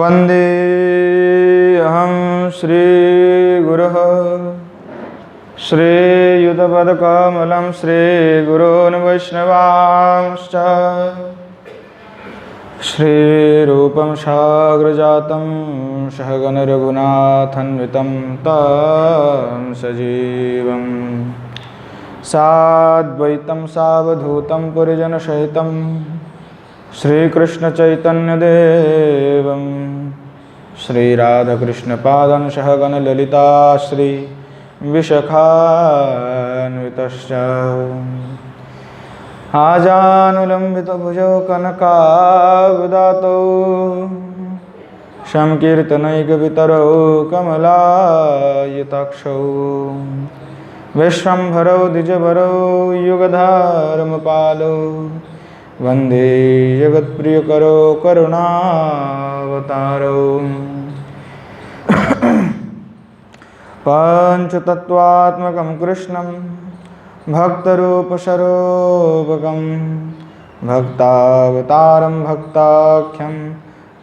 वंदे अहं श्रीगुरुः श्रीयुतपदकमलं श्रीगुरोन् वैष्णवांश्च श्रीरूपं साग्रजातं सहगण रघुनाथान्वितं तं सजीवं साद्वैतं सावधूतं परिजनसहितं श्रीकृष्ण चैतन्यदेवं श्रीराधाकृष्णपादं सहगण ललिता श्री विशाखान्वितश्च आजानुलम्बितभुजौ कनकावदातौ संकीर्तनैकवितरौ कमलायताक्षौ विश्वम्भरौ द्विजभरौ युगधर्मपालौ वंदे जगत्प्रियकरो करुणावतारो पंचतत्वात्मकं कृष्णं भक्तरूपस्वरूपकं भक्तावतारं भक्ताख्यं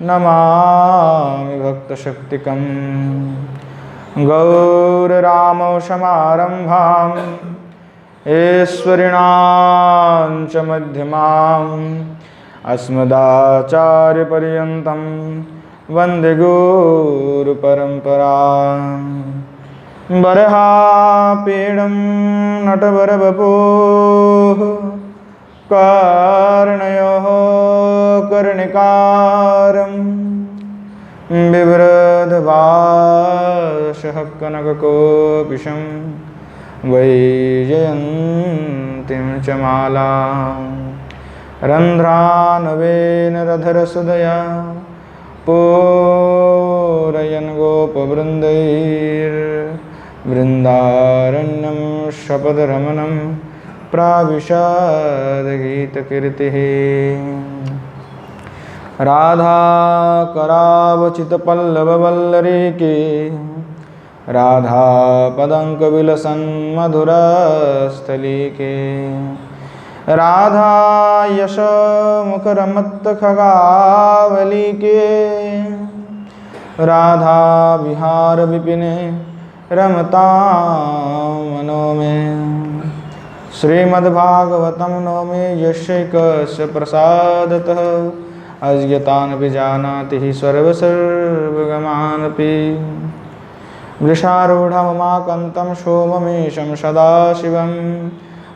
नमामि भक्तशक्तिकं गौररामौ समारम्भां ऐश्वरीणां च मध्यमाम् अस्मदाचार्यपर्यन्तं वन्दे गुरुपरम्पराम् बर्हापीडं नटवरवपुः कर्णयोः कर्णिकारं बिभ्रद्भासः कनककोपिशं वैजयन्तीं च मालां रन्ध्रानवेन रधरसुधया पूरयन् गोपवृन्दैर्वृन्दारण्यं शपथरमणं प्राविशद्गीतकीर्तिः राधाकरावचितपल्लववल्लरीके राधापदङ्कविलसन्मधुरस्थलीके राधा यशमुखरमत्तखगावलीके राधा विहार विपिने रमतां मनो मे श्रीमद्भागवतं नौमि यस्यैकस्य प्रसादतः अज्ञतानपि जानाति सर्वगमानपि वृषारूढममाकन्तं सोममेशं सदाशिवं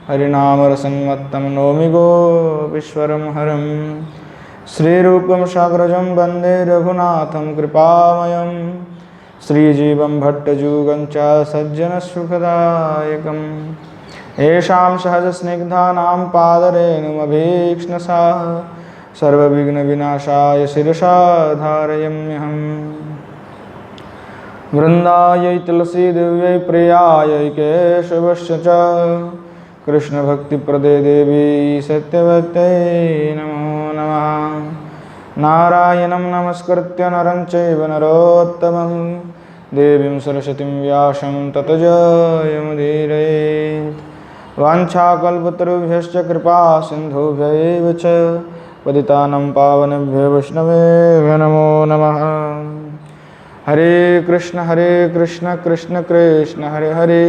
हरिनामरसन्मत्तं नौमि गोपीश्वरं हरं श्रीरूपं साग्रजं वन्दे रघुनाथं कृपामयं श्रीजीवं भट्टजुगं च सज्जनसुखदायकम् येषां सहजस्निग्धानां पादरेणुमभीक्ष्णसा सर्वविघ्नविनाशाय शिरसा धारयाम्यहम् वृन्दायै तुलसीदेव्यै प्रियायै केशवस्य च कृष्णभक्तिप्रदे देवी सत्यवत्यै नमो नमः नारायणं नमस्कृत्य नरं चैव नरोत्तमं देवीं सरस्वतीं व्यासं ततो जयमुदीरयेत् वाञ्छाकल्पतरुभ्यश्च कृपा सिन्धुभ्यैव च पतितानां पावनेभ्यो वैष्णवेभ्यो नमो नमः हरे कृष्ण कृष्ण कृष्ण हरे हरे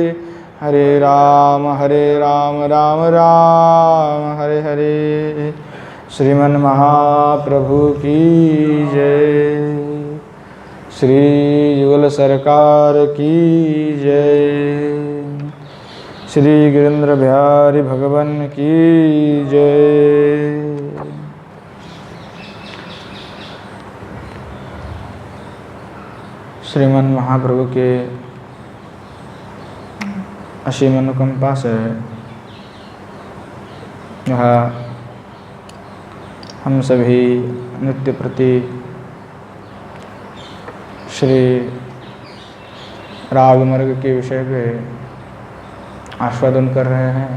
हरे राम राम राम हरे हरे श्रीमन्महाप्रभु की जय श्री युगल सरकार की जय श्री गिरीन्द्र बिहारी भगवान की जय। श्रीमन महाप्रभु के असीम अनुकंपा से यह हम सभी नित्य प्रति श्री रागमार्ग के विषय पे आस्वादन कर रहे हैं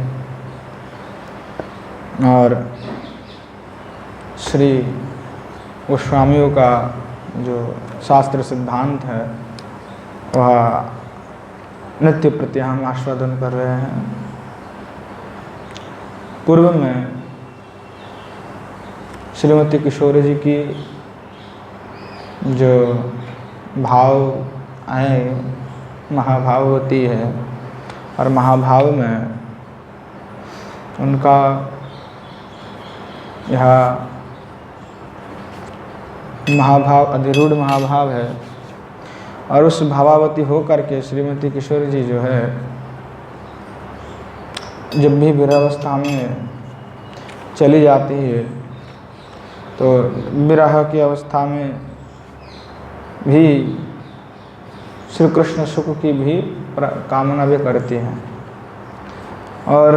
और श्री गोस्वामियों का जो शास्त्र सिद्धांत है वह नित्य प्रति हम आस्वादन कर रहे हैं। पूर्व में श्रीमती किशोरी जी की जो भाव आए महाभाववती है, और महाभाव में उनका यह महाभाव अधिरूढ़ महाभाव है। और उस भावावती हो करके श्रीमती किशोरी जी जो है जब भी विरहावस्था में चली जाती है तो विरह की अवस्था में भी श्री कृष्ण सुख की भी कामना भी करती हैं। और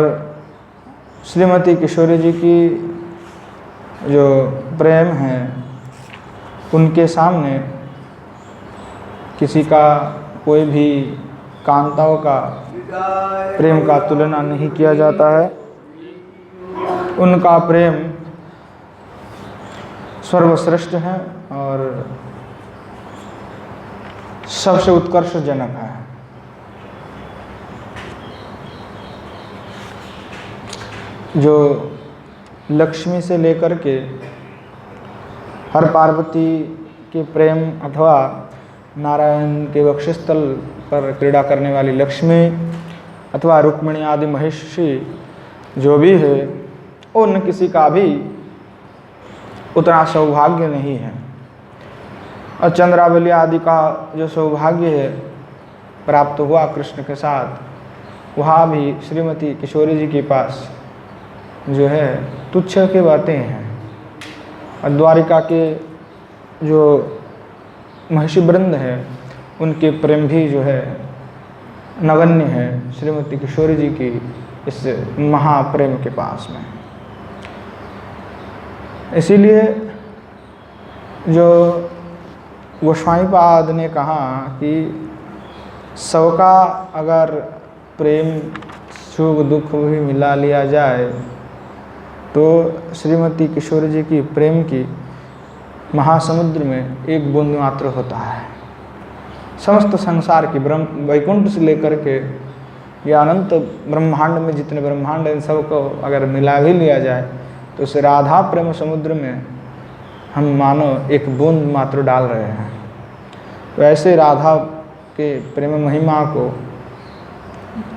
श्रीमती किशोरी जी की जो प्रेम है उनके सामने किसी का कोई भी कांताओं का प्रेम का तुलना नहीं किया जाता है। उनका प्रेम सर्वश्रेष्ठ है और सबसे उत्कर्षजनक है। जो लक्ष्मी से लेकर के हर पार्वती के प्रेम अथवा नारायण के वक्षस्थल पर क्रीड़ा करने वाली लक्ष्मी अथवा रुक्मिणी आदि महिषी जो भी है उन किसी का भी उतना सौभाग्य नहीं है। और चंद्रावली आदि का जो सौभाग्य है प्राप्त हुआ कृष्ण के साथ, वहाँ भी श्रीमती किशोरी जी के पास जो है तुच्छ की बातें हैं। और द्वारिका के जो महिषी वृंद है उनके प्रेम भी जो है नगण्य है श्रीमती किशोरी जी की इस महाप्रेम के पास में। इसीलिए जो गोस्वामीपाद ने कहा कि सबका अगर प्रेम सुख दुख भी मिला लिया जाए तो श्रीमती किशोरी जी की प्रेम की महासमुद्र में एक बूंद मात्र होता है। समस्त संसार की ब्रह्म वैकुंठ से लेकर के ये अनंत ब्रह्मांड में जितने ब्रह्मांड इन सबको अगर मिला भी लिया जाए तो उस राधा प्रेम समुद्र में हम मानो एक बूंद मात्र डाल रहे हैं। तो ऐसे राधा के प्रेम महिमा को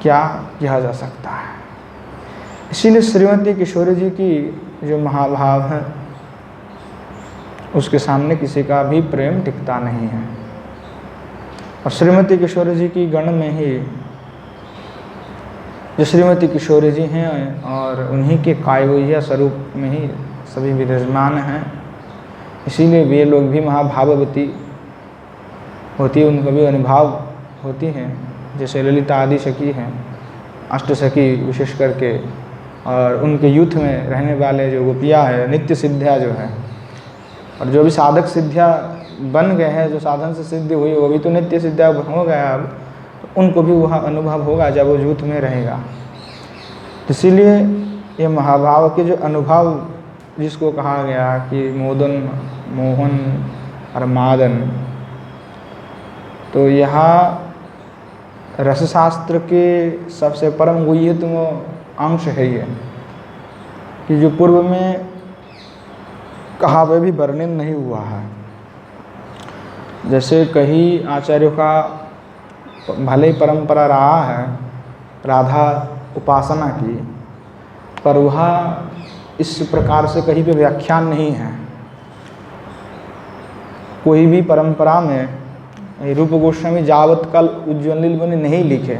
क्या किया जा सकता है। इसीलिए श्रीमती किशोरी जी की जो महाभाव है उसके सामने किसी का भी प्रेम टिकता नहीं है। और श्रीमती किशोरी जी की गण में ही जो श्रीमती किशोरी जी हैं और उन्हीं के कायवीय स्वरूप में ही सभी विराजमान हैं। इसीलिए वे लोग भी महाभाववती होती, उनको भी अनुभाव होती हैं। जैसे ललिता आदि सखी हैं, अष्ट सखी विशेष करके, और उनके यूथ में रहने वाले जो गोपियाँ हैं नित्य सिद्धिया जो है, और जो भी साधक सिद्धिया बन गए हैं, जो साधन से सिद्धि हुई वो भी तो नित्य सिद्धिया हो गया। अब तो उनको भी वह अनुभव होगा जब वो यूथ में रहेगा। इसीलिए ये महाभाव के जो अनुभव जिसको कहा गया कि मोदन मोहन और मादन, तो यहाँ रसशास्त्र के सबसे परम गुह्यतम अंश है ये कि जो पूर्व में कहा वह भी वर्णन नहीं हुआ है। जैसे कई आचार्यों का भले ही परंपरा रहा है राधा उपासना की, पर वह इस प्रकार से कहीं पे व्याख्यान नहीं है। कोई भी परंपरा में रूप गोस्वामी जावत कल उज्ज्वल नीलमणि नहीं लिखे,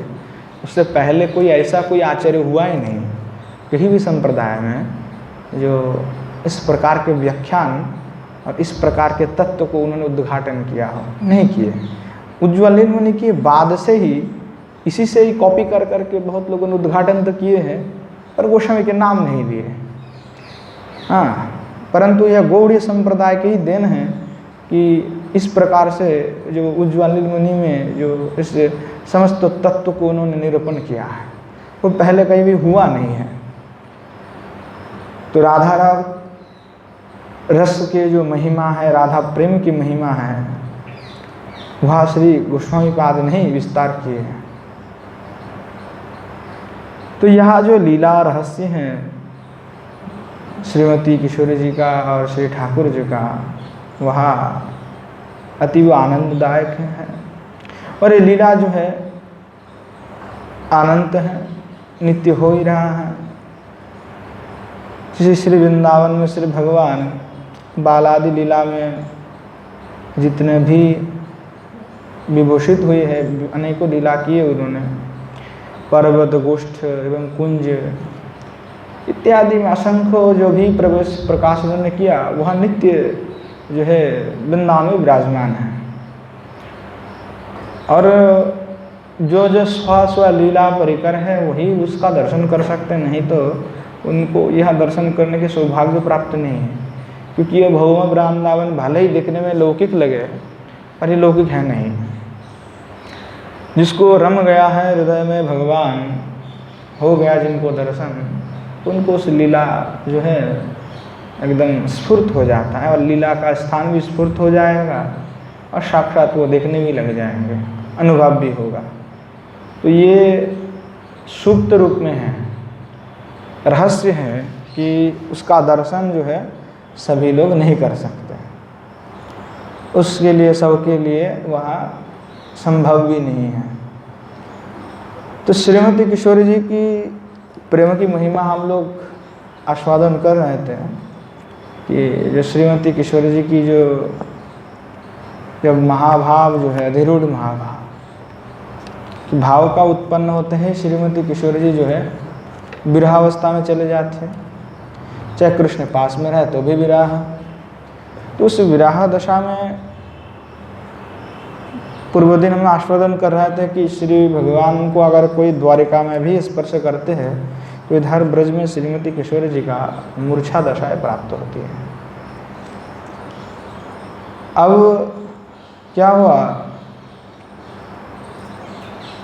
उससे पहले कोई ऐसा कोई आचार्य हुआ ही नहीं कहीं भी संप्रदाय में जो इस प्रकार के व्याख्यान और इस प्रकार के तत्व को उन्होंने उद्घाटन किया हो, नहीं किए। उज्ज्वल नीलमणि के बाद से ही इसी से ही कॉपी कर करके बहुत लोगों ने उद्घाटन तो किए हैं, पर गोस्वामी के नाम नहीं लिए। हाँ, परंतु यह गौड़ीय संप्रदाय की ही देन है कि इस प्रकार से जो उज्ज्वल नीलमणि में जो इस समस्त तत्व को उन्होंने निरूपण किया है वो पहले कहीं भी हुआ नहीं है। तो राधा राव रस के जो महिमा है, राधा प्रेम की महिमा है, वह श्री गोस्वामी पाद ने ही विस्तार किए हैं। तो यह जो लीला रहस्य है श्रीमती किशोरी जी का और श्री ठाकुर जी का, वह अतीव आनंददायक है। और ये लीला जो है अनंत है, नित्य हो ही रहा है। श्री वृंदावन में श्री भगवान बालादि लीला में जितने भी विभूषित हुए हैं, अनेकों लीला किए उन्होंने, पर्वत, गोष्ठ एवं कुंज इत्यादि में असंख्य जो भी प्रकाश उन्होंने किया, वह नित्य जो है वृंदावन में विराजमान है। और जो जो स्व लीला परिकर है वही उसका दर्शन कर सकते, नहीं तो उनको यह दर्शन करने के सौभाग्य प्राप्त नहीं है। क्योंकि ये भगवान वृंदावन भले ही देखने में लौकिक लगे, पर ये लौकिक है नहीं। जिसको रम गया है हृदय में भगवान, हो गया जिनको दर्शन, उनको उस लीला जो है एकदम स्फूर्त हो जाता है, और लीला का स्थान भी स्फूर्त हो जाएगा, और साक्षात वो देखने भी लग जाएंगे, अनुभव भी होगा। तो ये सुप्त रूप में है, रहस्य है कि उसका दर्शन जो है सभी लोग नहीं कर सकते, उसके लिए सबके लिए वह संभव भी नहीं है। तो श्रीमती किशोरी जी की प्रेम की महिमा हम लोग आस्वादन कर रहे थे कि जो श्रीमती किशोरी जी की जो जब महाभाव जो है, अधिरूढ़ महाभाव, भाव का उत्पन्न होते हैं, श्रीमती किशोरी जी जो है विरहावस्था में चले जाते हैं। चाहे कृष्ण पास में रहे तो भी विराह। तो उस विराह दशा में पूर्व दिन हम आस्वादन कर रहे थे कि श्री भगवान को अगर कोई द्वारिका में भी स्पर्श करते हैं तो इधर ब्रज में श्रीमती किशोरी जी का मूर्छा दशाएं प्राप्त होती है। अब क्या हुआ,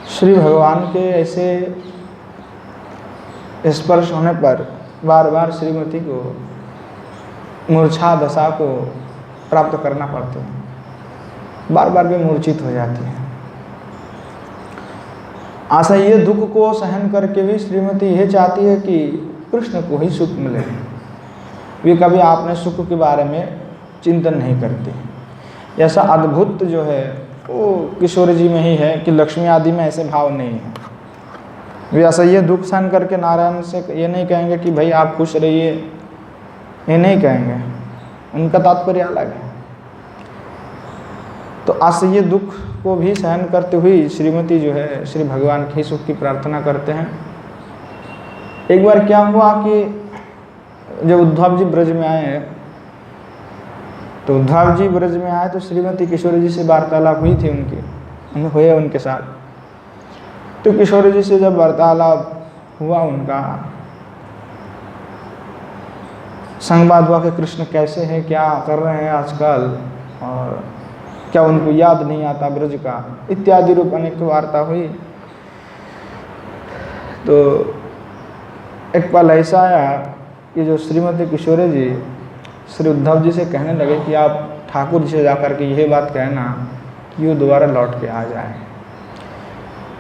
श्री भगवान के ऐसे स्पर्श होने पर बार बार श्रीमती को मूर्छा दशा को प्राप्त करना पड़ता है, बार बार वे मूर्छित हो जाती है। असह्य दुख को सहन करके भी श्रीमती यह चाहती है कि कृष्ण को ही सुख मिले। वे कभी आपने सुख के बारे में चिंतन नहीं करती। ऐसा अद्भुत जो है वो किशोरी जी में ही है कि लक्ष्मी आदि में ऐसे भाव नहीं है। वे असह्य दुख सहन करके नारायण से ये नहीं कहेंगे कि भाई आप खुश रहिए, ये नहीं कहेंगे, उनका तात्पर्य अलग है। तो असह्य दुख को भी सहन करते हुए श्रीमती जो है श्री भगवान के सुख की प्रार्थना करते हैं। एक बार क्या हुआ कि जब उद्धव जी ब्रज में आए, तो उद्धव जी ब्रज में आए तो श्रीमती किशोरी जी से वार्तालाप हुई थी हुए उनके साथ। तो किशोरी जी से जब वार्तालाप हुआ उनका, संवाद हुआ कि कृष्ण कैसे हैं, क्या कर रहे हैं आजकल, और क्या उनको याद नहीं आता ब्रज का, इत्यादि रूप अनेक वार्ता हुई। तो एक पल ऐसा आया कि जो श्रीमती किशोरी जी श्री उद्धव जी से कहने लगे कि आप ठाकुर जी से जाकर के यह बात कहना कि वो दोबारा लौट के आ जाए।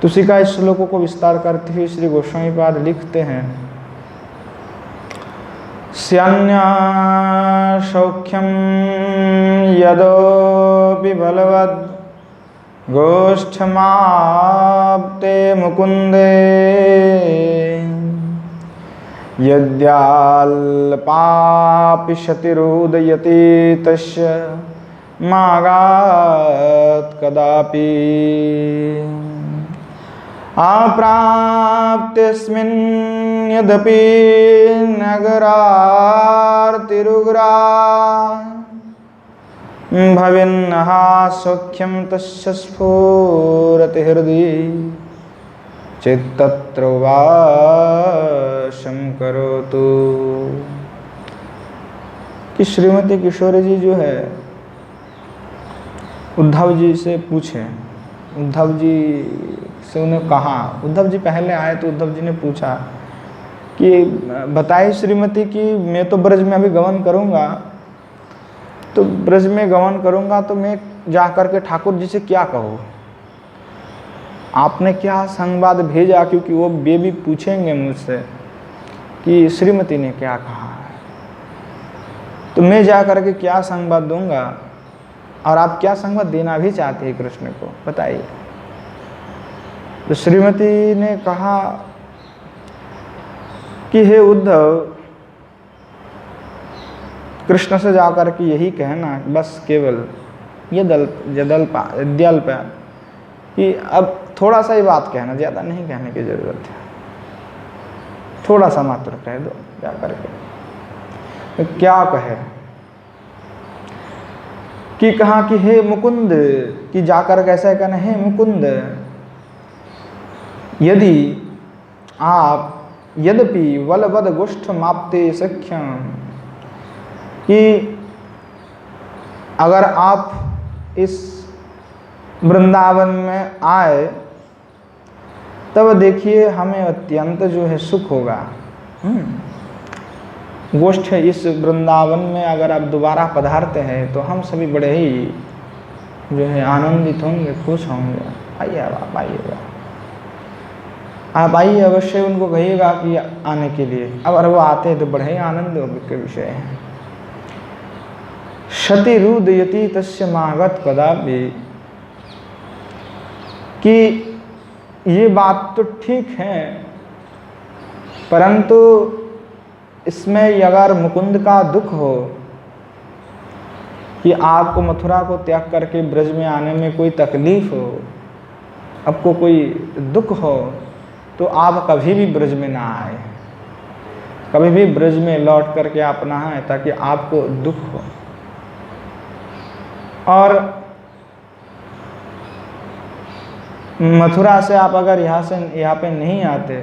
तो उसी का इस श्लोकों को विस्तार करते हुए श्री गोस्वामी पाद लिखते हैं, स्यान्या सौख्यम यदोपि बलवद् गोष्ठमाप्ते मुकुंदे यद्याल्पापि क्षतिरुदयति तस्य मागात् कदापि अप्राप्तेऽस्मिन् यद्यपि नगरार्तिरुग्रा भवेन्नः सौख्यं तस्य स्फुरति हृदि चित्तत्र वासं करोतु। कि श्रीमती किशोरी जी जो है उद्धव जी से पूछे, उद्धव जी से उन्हें कहा, उद्धव जी पहले आए तो उद्धव जी ने पूछा कि बताइए श्रीमती कि मैं तो ब्रज में अभी गमन करूंगा, तो ब्रज में गमन करूँगा तो मैं जा कर के ठाकुर जी से क्या कहूँ? आपने क्या संवाद भेजा, क्योंकि वो भी पूछेंगे मुझसे कि श्रीमती ने क्या कहा है, तो मैं जा कर के क्या संवाद दूंगा? और आप क्या संवाद देना भी चाहते हैं कृष्ण को, बताइए। तो श्रीमती ने कहा कि हे उद्धव, कृष्ण से जाकर के यही कहना बस केवल यद्यल्प कि अब थोड़ा सा ही बात कहना, ज़्यादा नहीं कहने की ज़रूरत है, थोड़ा सा मात्र कह दो जा करके। तो क्या कहे कि कहा कि हे मुकुंद, कि जाकर कैसे कहना, हे मुकुंद, यद्यपि वलवद गुष्ठ माप्ते सख्यम, कि अगर आप इस वृंदावन में आए तब देखिए हमें अत्यंत जो है सुख होगा। गोष्ठ है इस वृंदावन में, अगर आप दोबारा पधारते हैं तो हम सभी बड़े ही जो है आनंदित होंगे, खुश होंगे। आइए आप आइएगा, आप आइए, अवश्य उनको कहिएगा कि आने के लिए। अब अगर वो आते हैं तो बड़े ही आनंद के विषय है। शति रुदयति तस्य मागत कदापि, कि ये बात तो ठीक है, परंतु इसमें अगर मुकुंद का दुख हो कि आपको मथुरा को त्याग करके ब्रज में आने में कोई तकलीफ हो, आपको कोई दुख हो, तो आप कभी भी ब्रज में ना आए, कभी भी ब्रज में लौट करके आप ना आए, ताकि आपको दुख हो। और मथुरा से आप अगर यहाँ पे नहीं आते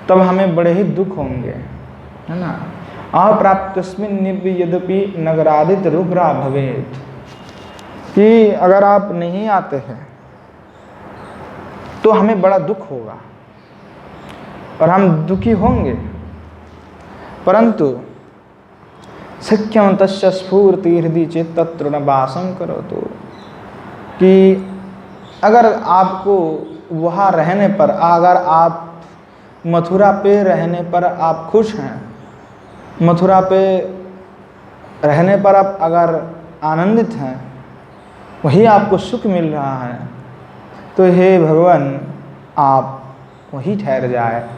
तब हमें बड़े ही दुख होंगे, है ना। अप्राप्तस्मिन् निव्य यद्यपि नगरादित रुग्रा भवेत, कि अगर आप नहीं आते हैं तो हमें बड़ा दुख होगा और हम दुखी होंगे। परंतु सख्यम तस्य स्फूर्ति हृदय चेत तत्र न वासं करोतु, कि अगर आपको वहाँ रहने पर, अगर आप मथुरा पे रहने पर आप खुश हैं, मथुरा पे रहने पर आप अगर आनंदित हैं, वही आपको सुख मिल रहा है, तो हे भगवान आप वहीं ठहर जाए,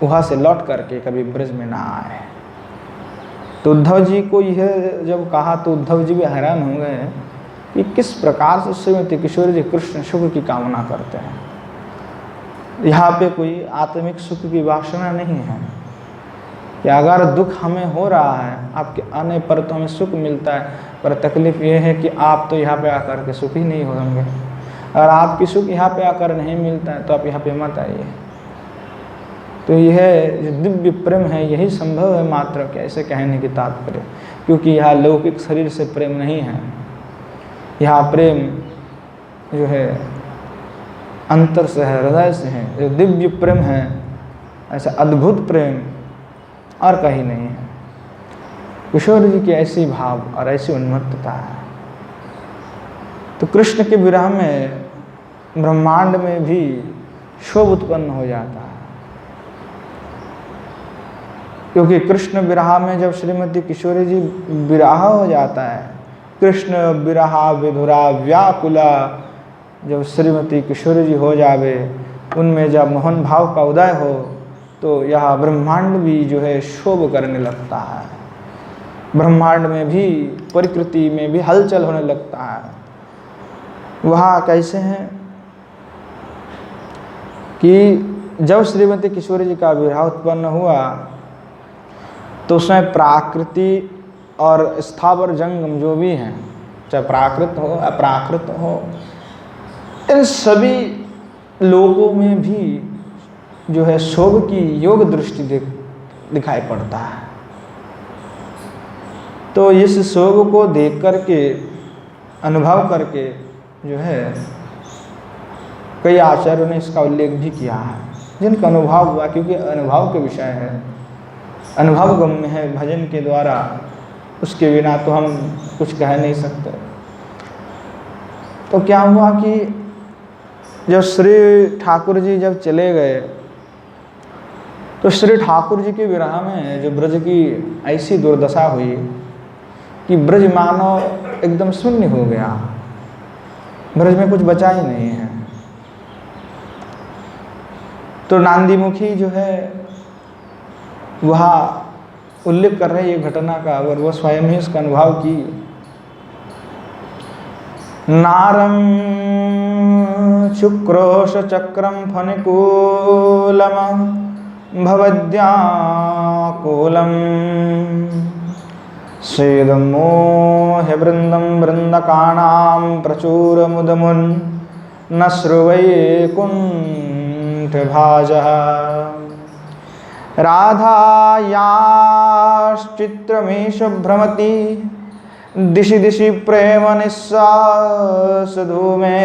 वहाँ से लौट करके कभी ब्रज में ना आए। तो उद्धव जी को यह जब कहा तो उद्धव जी भी हैरान हो गए कि किस प्रकार से श्रीमती किशोरी जी कृष्ण सुख की कामना करते हैं। यहाँ पे कोई आत्मिक सुख की वासना नहीं है कि अगर दुख हमें हो रहा है, आपके आने पर तो हमें सुख मिलता है, पर तकलीफ ये है कि आप तो यहाँ पे आकर के सुखी नहीं होंगे। अगर आपकी सुख यहाँ पे आकर नहीं मिलता है तो आप यहाँ पे मत आइए। तो यह जो दिव्य प्रेम है यही संभव है मात्र, क्या ऐसे कहने की तात्पर्य, क्योंकि यहाँ लौकिक शरीर से प्रेम नहीं है, यहाँ प्रेम जो है अंतर से है, हृदय से है। जो दिव्य प्रेम है, ऐसा अद्भुत प्रेम और कहीं नहीं है। किशोर जी की ऐसी भाव और ऐसी उन्मत्तता है। तो कृष्ण के विरह में ब्रह्मांड में भी क्षोभ उत्पन्न हो जाता है, क्योंकि कृष्ण विरह में जब श्रीमती किशोरी जी विरह हो जाता है, कृष्ण विरहा विधुरा व्याकुला, जब श्रीमती किशोरी जी हो जावे, उनमें जब मोहन भाव का उदय हो, तो यह ब्रह्मांड भी जो है शोभ करने लगता है। ब्रह्मांड में भी, प्रकृति में भी हलचल होने लगता है। वहाँ कैसे हैं कि जब श्रीमती किशोरी जी का विरह उत्पन्न हुआ तो उसमें प्राकृति और स्थावर जंगम जो भी हैं, चाहे प्राकृत हो अप्राकृत हो, इन सभी लोगों में भी जो है शोभ की योग दृष्टि दिखाई पड़ता है। तो इस शोभ को देख करके, अनुभव करके जो है कई आचार्यों ने इसका उल्लेख भी किया है, जिनका अनुभव हुआ, क्योंकि अनुभव के विषय है, अनुभव गम्य है, भजन के द्वारा उसके बिना तो हम कुछ कह नहीं सकते। तो क्या हुआ कि जब श्री ठाकुर जी जब चले गए तो श्री ठाकुर जी के विरह में जो ब्रज की ऐसी दुर्दशा हुई कि ब्रज मानो एकदम शून्य हो गया, ब्रज में कुछ बचा ही नहीं है। तो नांदीमुखी जो है वह उल्लेख कर रहे ये घटना का, और वह स्वयं ही इसका अनुभव की। नारम शुक्रोश चक्रम फनिकूलम भवद्याकुलम सेदमोह वृंदम वृंदकाणां प्रचुर मुदमुन न श्रुवैकुंठ भाजः राधायाश्चित्रमीश भ्रमति दिशि दिशि प्रेम निस्सास धूमे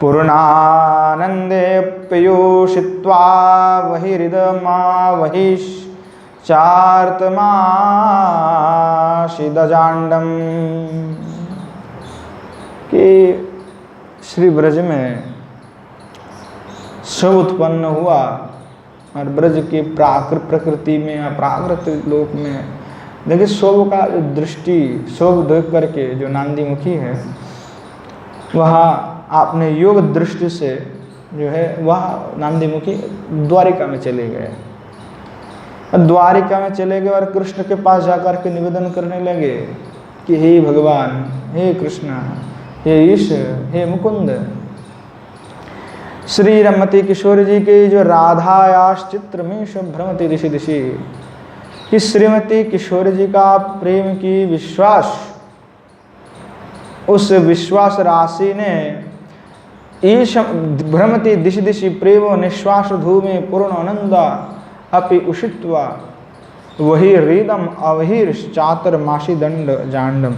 पूर्णानंदे पयोषित्वा वही हृदमा वहिश्चार्तमाशिदजांडम। कि श्री ब्रज में शव उत्पन्न हुआ और ब्रज के प्रकृति में या प्राकृत लोक में देखिए शोभ का दृष्टि, शोभ देख करके जो नांदीमुखी है वह आपने योग दृष्टि से जो है वह नांदीमुखी द्वारिका में चले गए। द्वारिका में चले गए और कृष्ण के पास जाकर के निवेदन करने लगे कि हे भगवान, हे कृष्ण, हे ईश, हे मुकुंद। श्री रमती किशोर जी के जो राधायाश चित्र में भ्रमति दिशि दिशि, कि श्रीमती किशोर जी का प्रेम की विश्वास, उस विश्वास राशि ने ईश भ्रमति दिशि दिशि प्रेम निश्वास धूमे पूर्ण आनंद अपि उषित्वा वही हृदम अवहीर चातर मासी दंड जांडम।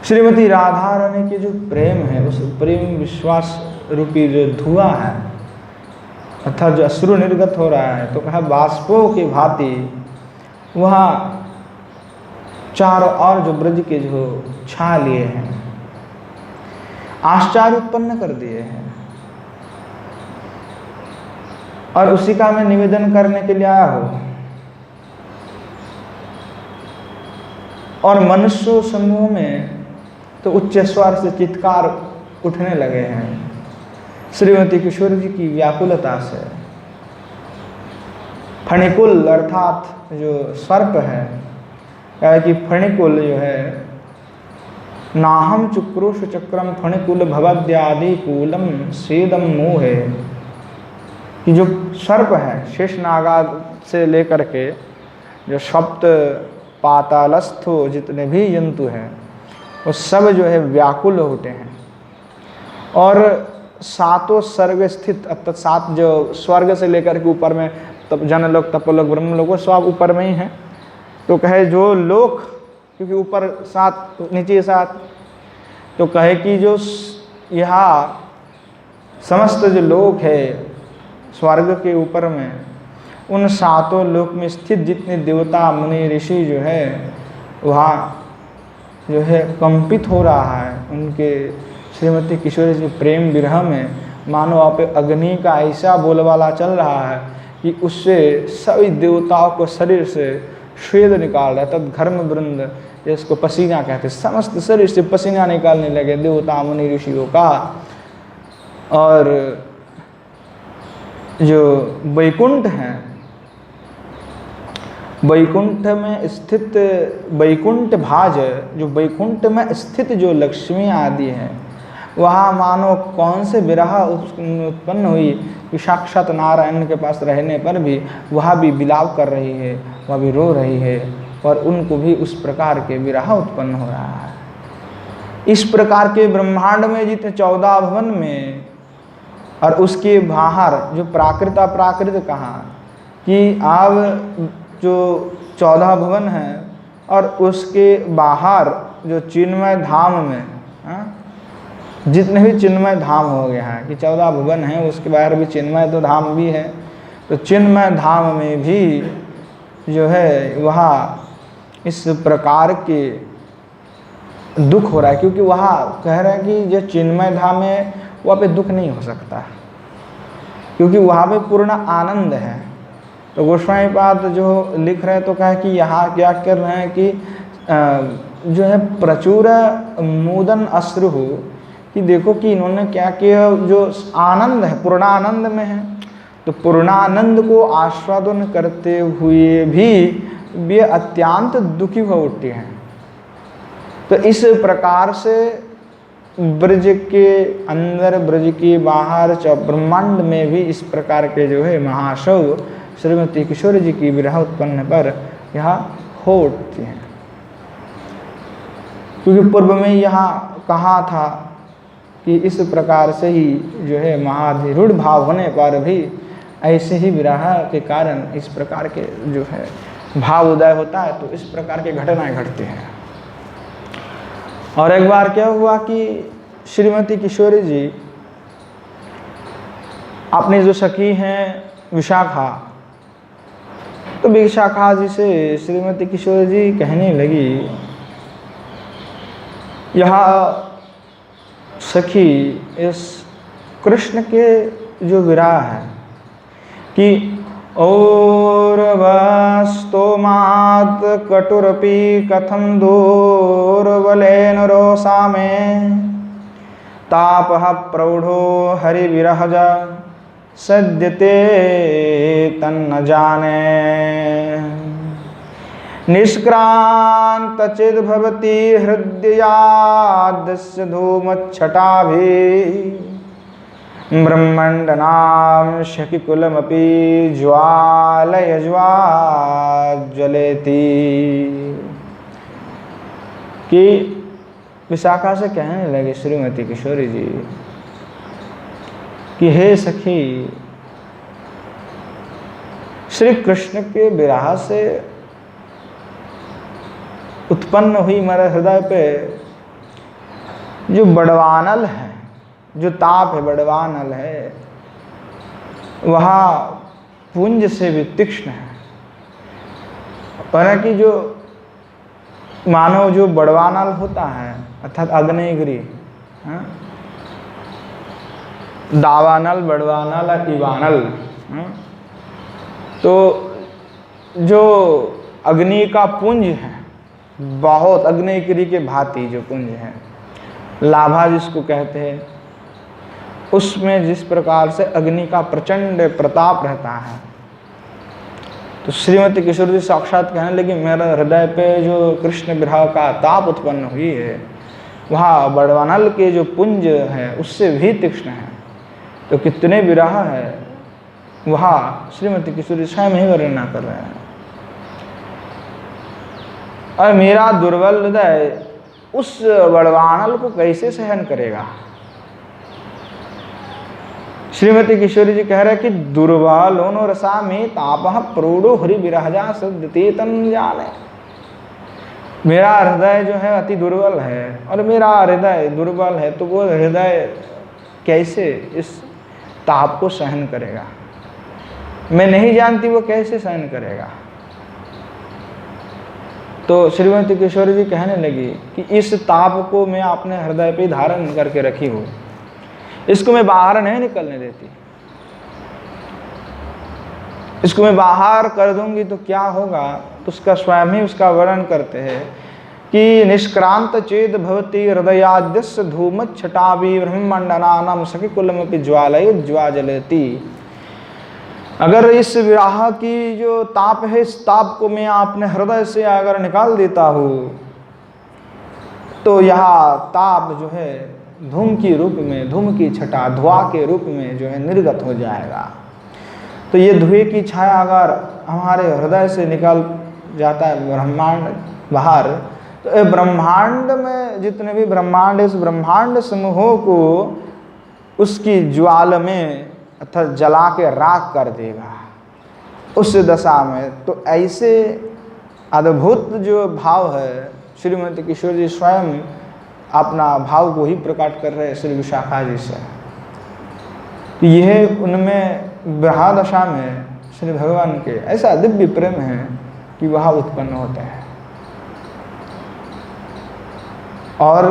श्रीमती राधा रानी की जो प्रेम है, उस प्रेम विश्वास रूपी जो धुआं है अर्थात जो अश्रु निर्गत हो रहा है, तो कहा बाष्पों की भांति वहाँ चारों ओर जो ब्रज के जो छा लिए हैं, आश्चर्य उत्पन्न कर दिए हैं। और उसी का मैं निवेदन करने के लिए आया हूं। और मनुष्य समूह में तो उच्च स्वर से चित्कार उठने लगे हैं श्रीमती किशोर जी की व्याकुलता से। फणिकुल अर्थात जो सर्प है, क्या कि फणिकुल जो है नाहम चुक्रोश चक्रम फणिकुल भवद्यादि कूलम सेदम मोह है, कि जो सर्प है शेषनागा से लेकर के जो सप्त पातालस्थो जितने भी जंतु हैं वो सब जो है व्याकुल होते हैं। और सातों स्वर्ग स्थित अर्थात सात जो स्वर्ग से लेकर के ऊपर में तब जनलोक तपोलोक ब्रह्मलोक वो सब ऊपर में ही है। तो कहे जो लोक, क्योंकि ऊपर सात नीचे सात, तो कहे कि जो यहाँ समस्त जो लोक है स्वर्ग के ऊपर में, उन सातों लोक में स्थित जितने देवता मुनि ऋषि जो है वहाँ जो है कंपित हो रहा है उनके श्रीमती किशोरी जी प्रेम विरह में। मानो आप अग्नि का ऐसा बोलबाला चल रहा है कि उससे सभी देवताओं को शरीर से स्वेद निकाल रहा है। तब धर्म वृंद जिसको पसीना कहते, समस्त शरीर से पसीना निकालने लगे देवता मुनि ऋषियों का। और जो वैकुंठ है, वैकुंठ में स्थित वैकुंठ भाज, जो वैकुंठ में स्थित जो लक्ष्मी आदि है वहाँ मानो कौन से विरह उत्पन्न हुई कि साक्षात नारायण के पास रहने पर भी वह भी विलाप कर रही है, वह भी रो रही है और उनको भी उस प्रकार के विरह उत्पन्न हो रहा है। इस प्रकार के ब्रह्मांड में जितने 14 भवन में और उसके बाहर जो प्राकृत कहाँ कि अब जो 14 भवन है और उसके बाहर जो चिन्मय धाम में जितने भी चिन्मय धाम हो गया है कि 14 भवन हैं, उसके बाहर भी चिन्मय तो धाम भी है। तो चिन्मय धाम में भी जो है वहाँ इस प्रकार के दुख हो रहा है, क्योंकि वहाँ कह रहे हैं कि जो चिन्मय धाम है वहाँ पे दुख नहीं हो सकता, क्योंकि वहाँ पे पूर्ण आनंद है। तो गोस्वामी पाद जो लिख रहे हैं तो कहा कि यहाँ क्या कर रहे हैं कि जो है प्रचुर मुदन अश्रु हो, कि देखो कि इन्होंने क्या किया, जो आनंद है पूर्णानंद में है, तो पूर्णानंद को आस्वादन करते हुए भी वे अत्यंत दुखी हो उठते हैं। तो इस प्रकार से ब्रज के अंदर, ब्रज के बाहर, ब्रह्मांड में भी इस प्रकार के जो है महाशव श्रीमती किशोरी जी की विरह उत्पन्न पर यह हो उठती हैं। क्योंकि पूर्व में यहाँ कहा था कि इस प्रकार से ही जो है महाधिरूढ़ भाव होने पर भी ऐसे ही विरह के कारण इस प्रकार के जो है भाव उदय होता है, तो इस प्रकार के घटनाएं घटती हैं। और एक बार क्या हुआ कि श्रीमती किशोरी जी अपनी जो सखी हैं विशाखा, तो विशाखा जी से श्रीमती किशोरी जी कहने लगी, यह सखी इस कृष्ण के जो विरह है कि और वस्तोमात् कटुरपि कथं दूर्बलेन रोषा में तापः प्रौढ़ो हरिविरहज सद्यते तन्न जाने निष्क्रांत चिद भवति हृदयादस्य धूमच्छटाभिः ब्रह्मण्डनां शकिकुलमपि ज्वालय ज्वाज्वलेति। कि विशाखा से कहने लगे श्रीमती किशोरी जी कि हे सखी, श्री कृष्ण के विरह से उत्पन्न हुई मेरे हृदय पे जो बड़वानल है, जो ताप है, बड़वानल है, वह पुंज से भी तीक्ष्ण है। पर कि जो मानव जो बड़वानल होता है अर्थात अग्निगिरी, दावानल, बड़वानल और इवानल, तो जो अग्नि का पुंज है, बहुत अग्निगिरी के भांति जो पुंज है, लाभा जिसको कहते हैं, उसमें जिस प्रकार से अग्नि का प्रचंड प्रताप रहता है, तो श्रीमती किशोरी जी साक्षात कहने लगी मेरे हृदय पे जो कृष्ण विरह का ताप उत्पन्न हुई है, वह बड़वानल के जो पुंज है उससे भी तीक्ष्ण है। तो कितने विरह है वह श्रीमती किशोरी स्वयं ही वर्णना कर रहे हैं। और मेरा दुर्बल हृदय उस बड़वानल को कैसे सहन करेगा। श्रीमती किशोरी जी कह रहे कि दुर्बलोनो रसा में तापः प्रोढ़ो हरि विरहजा सद्यते तन्न जाने। मेरा हृदय जो है अति दुर्बल है, और मेरा हृदय दुर्बल है तो वो हृदय कैसे इस ताप को सहन करेगा। मैं नहीं जानती वो कैसे सहन करेगा। तो श्रीमती किशोरी जी कहने लगी कि इस ताप को मैं अपने हृदय पे धारण करके रखी हूँ, इसको मैं बाहर नहीं निकलने देती। इसको मैं बाहर कर दूंगी तो क्या होगा, तो उसका स्वयं ही उसका वर्णन करते हैं कि निष्क्रांत चेद भवति हृदयाद्यस्य धूमच्छटाभिः ब्रह्मण्डनानां सखिकुलमपि ज्वालयज्वाज्वलति। अगर इस विरह की जो ताप है, इस ताप को मैं अपने हृदय से अगर निकाल देता हूँ तो यह ताप जो है धूम की रूप में, धूम की छटा, धुआं के रूप में जो है निर्गत हो जाएगा। तो ये धुएं की छाया अगर हमारे हृदय से निकल जाता है ब्रह्मांड बाहर, तो ब्रह्मांड में जितने भी ब्रह्मांड, इस ब्रह्मांड समूहों को उसकी ज्वाल में अर्थात जला के राख कर देगा उस दशा में। तो ऐसे अद्भुत जो भाव है, श्रीमती किशोर जी स्वयं अपना भाव को ही प्रकट कर रहे हैं श्री विशाखा जी से। यह उनमें विरह दशा में श्री भगवान के ऐसा दिव्य प्रेम है कि वह उत्पन्न होते हैं। और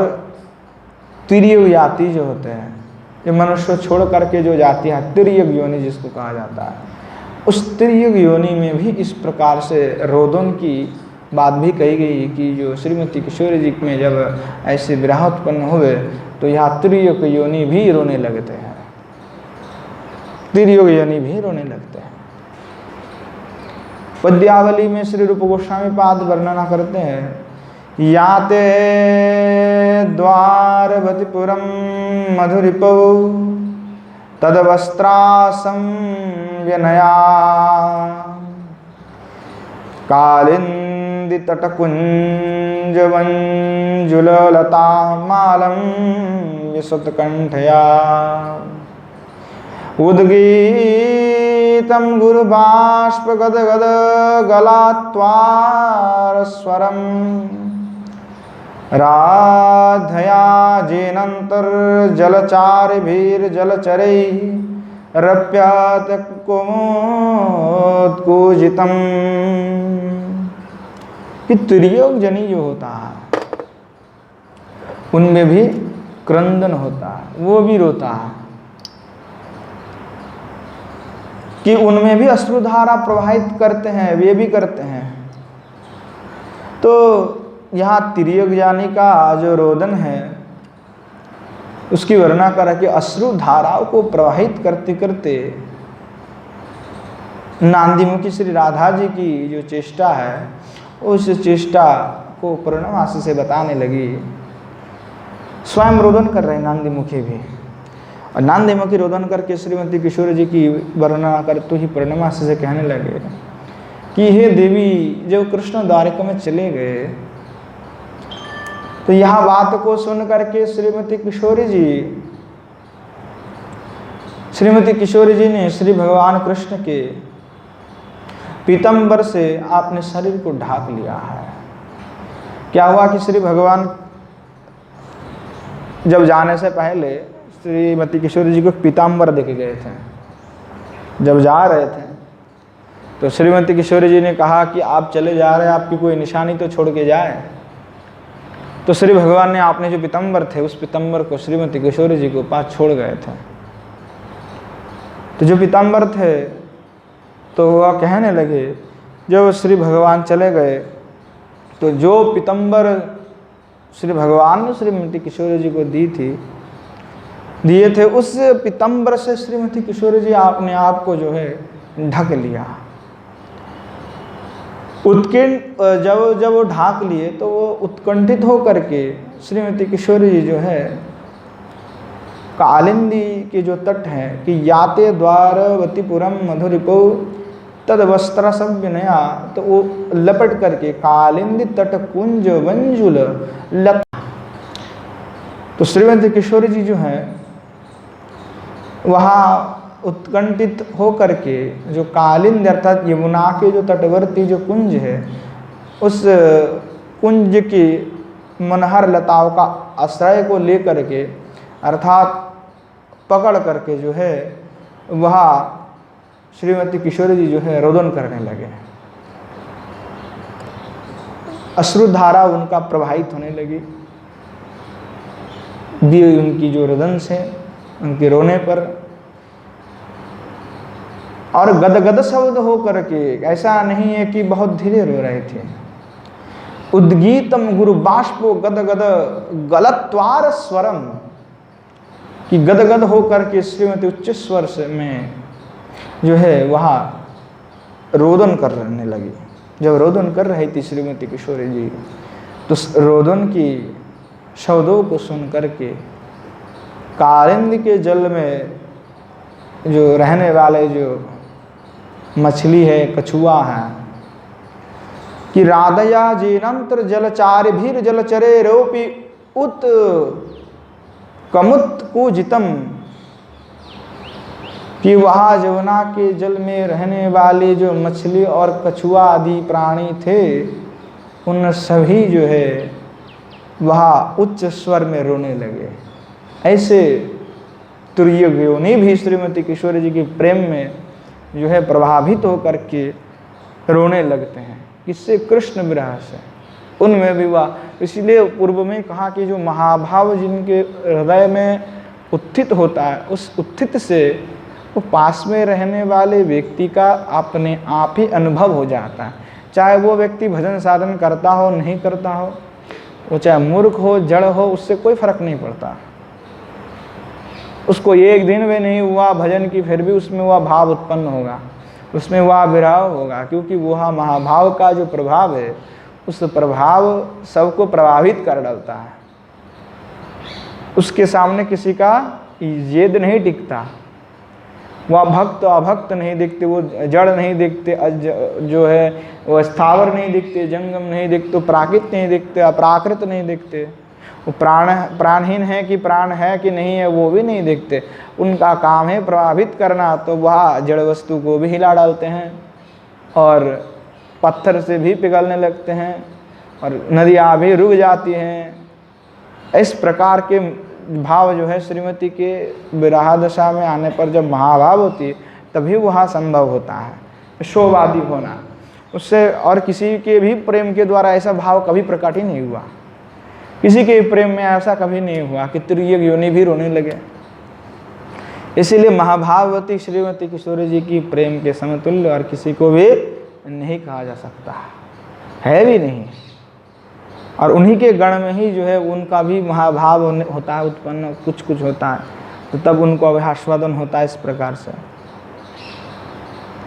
तिर्यक जाति जो होते हैं, ये मनुष्य छोड़ करके जो जाति है, तिर्यक योनि जिसको कहा जाता है, उस तिर्यक योनि में भी इस प्रकार से रोदन की बात भी कही गई कि जो श्रीमती किशोरी जी में जब ऐसे विरह उत्पन्न हुए तो यहाँ तिर्यक योनि भी रोने लगते हैं, तिर्यक योनि भी रोने लगते हैं। पद्यावली में श्री रूप गोस्वामी पाद वर्णना करते हैं, याते द्वारवतीपुरम मधुरिपौ तदवस्त्रासं व्यनया कालिंदी तटकुंजवंजुललता मालं विसुतकंठया उद्गीतं गुरुबाष्पगदगद गलात्वारस्वरम् राधया जेनन्तर्जलचारिभिर्जलचरैरप्यात कुमुत्कुजितम्। कि तिर्यक जनी जो होता है उनमें भी क्रंदन होता है, वो भी रोता है, कि उनमें भी अश्रुधारा प्रवाहित करते हैं, वे भी करते हैं। तो यहाँ तिर्यक जानी का जो रोदन है उसकी वर्णना करा कि अश्रु धाराओं को प्रवाहित करते करते नांदीमुखी श्री राधा जी की जो चेष्टा है उस चेष्टा को पूर्णमासी से बताने लगी। स्वयं रोदन कर रहे नांदीमुखी भी, और नांदीमुखी रोदन करके श्रीमती किशोरी जी की वर्णना कर तो ही पूर्णमासी से कहने लगे कि हे देवी, जब कृष्ण द्वारिका में चले गए तो यह बात को सुन करके श्रीमती किशोरी जी ने श्री भगवान कृष्ण के पीतंबर से अपने शरीर को ढाक लिया है। क्या हुआ कि श्री भगवान जब जाने से पहले श्रीमती किशोरी जी को पीताम्बर देके गए थे। जब जा रहे थे तो श्रीमती किशोरी जी ने कहा कि आप चले जा रहे हैं, आपकी कोई निशानी तो छोड़ के जाए। तो श्री भगवान ने आपने जो पीताम्बर थे उस पीताम्बर को श्रीमती किशोरी जी को पास छोड़ गए थे। तो जो पीताम्बर थे तो वह कहने लगे, जब श्री भगवान चले गए तो जो पीताम्बर श्री भगवान ने श्रीमती किशोरी जी को दिए थे उस पीताम्बर से श्रीमती किशोरी जी अपने आप को जो है ढक लिया। जब वो ढाक लिए तो वो उत्कंठित होकर के श्रीमती किशोरी जी जो है कालिंदी के जो तट हैं कि याते द्वारवतीपुरम मधुरिपौ तद वस्त्र संविनया, तो वो लपट करके कालिंदी तट कुंज वंजुल लता। तो श्रीमती किशोरी जी जो है वहाँ उत्कंठित होकर के जो कालिंद अर्थात यमुना के जो तटवर्ती जो कुंज है उस कुंज की मनहर लताओं का आश्रय को लेकर के अर्थात पकड़ करके जो है वह श्रीमती किशोरी जी जो है रोदन करने लगे। अश्रुधारा उनका प्रवाहित होने लगी भी उनकी जो रोदन से, उनके रोने पर। और गदगद शब्द हो करके, ऐसा नहीं है कि बहुत धीरे रो रहे थे। उद्गीतम गुरु बाष्पो गदगद गलत्वार स्वरम, कि गदगद हो करके श्रीमती उच्च स्वर से में जो है वहाँ रोदन करने लगी। जब रोदन कर रही थी श्रीमती किशोरी जी तो रोदन की शब्दों को सुन करके कालिंदी के जल में जो रहने वाले जो मछली है, कछुआ है, कि राधया जेनंतर जलचार भीर जलचरे रोपी उत कमुत कुजितम, कि वहाँ जमुना के जल में रहने वाले जो मछली और कछुआ आदि प्राणी थे उन सभी जो है वहाँ उच्च स्वर में रोने लगे। ऐसे तुर्य योनि भी श्रीमती किशोरी जी के प्रेम में जो है प्रभावित होकर के रोने लगते हैं। किससे? कृष्ण विरह से, उनमें विवाह। इसलिए पूर्व में कहा कि जो महाभाव जिनके हृदय में उत्थित होता है, उस उत्थित से वो पास में रहने वाले व्यक्ति का अपने आप ही अनुभव हो जाता है। चाहे वो व्यक्ति भजन साधन करता हो नहीं करता हो, वो चाहे मूर्ख हो जड़ हो, उससे कोई फर्क नहीं पड़ता। उसको एक दिन में नहीं हुआ भजन की, फिर भी उसमें वह भाव उत्पन्न होगा, उसमें वह विरह होगा, क्योंकि वह महाभाव का जो प्रभाव है, उस प्रभाव सबको प्रभावित कर डालता है। उसके सामने किसी का जेद नहीं टिकता। वह भक्त अभक्त नहीं दिखते, वो जड़ नहीं दिखते, जो है वो स्थावर नहीं दिखते, जंगम नहीं दिखते, प्राकृत नहीं दिखते, अप्राकृत नहीं दिखते। वो प्राणहीन है कि प्राण है कि नहीं है वो भी नहीं दिखते। उनका काम है प्रभावित करना, तो वह जड़ वस्तु को भी हिला डालते हैं और पत्थर से भी पिघलने लगते हैं और नदियाँ भी रुक जाती हैं। इस प्रकार के भाव जो है श्रीमती के विरह दशा में आने पर जब महाभाव होती है, तभी वह संभव होता है शोवादी होना। उससे और किसी के भी प्रेम के द्वारा ऐसा भाव कभी प्रकट ही नहीं हुआ। किसी के प्रेम में ऐसा कभी नहीं हुआ कि त्रियुग योनि भी रोने लगे। इसीलिए महाभाववती श्रीमती किशोरी जी की प्रेम के समतुल्य और किसी को भी नहीं कहा जा सकता है भी नहीं। और उन्हीं के गण में ही जो है उनका भी महाभाव होता है उत्पन्न, कुछ कुछ होता है, तो तब उनको अभ्यास्वादन होता है इस प्रकार से।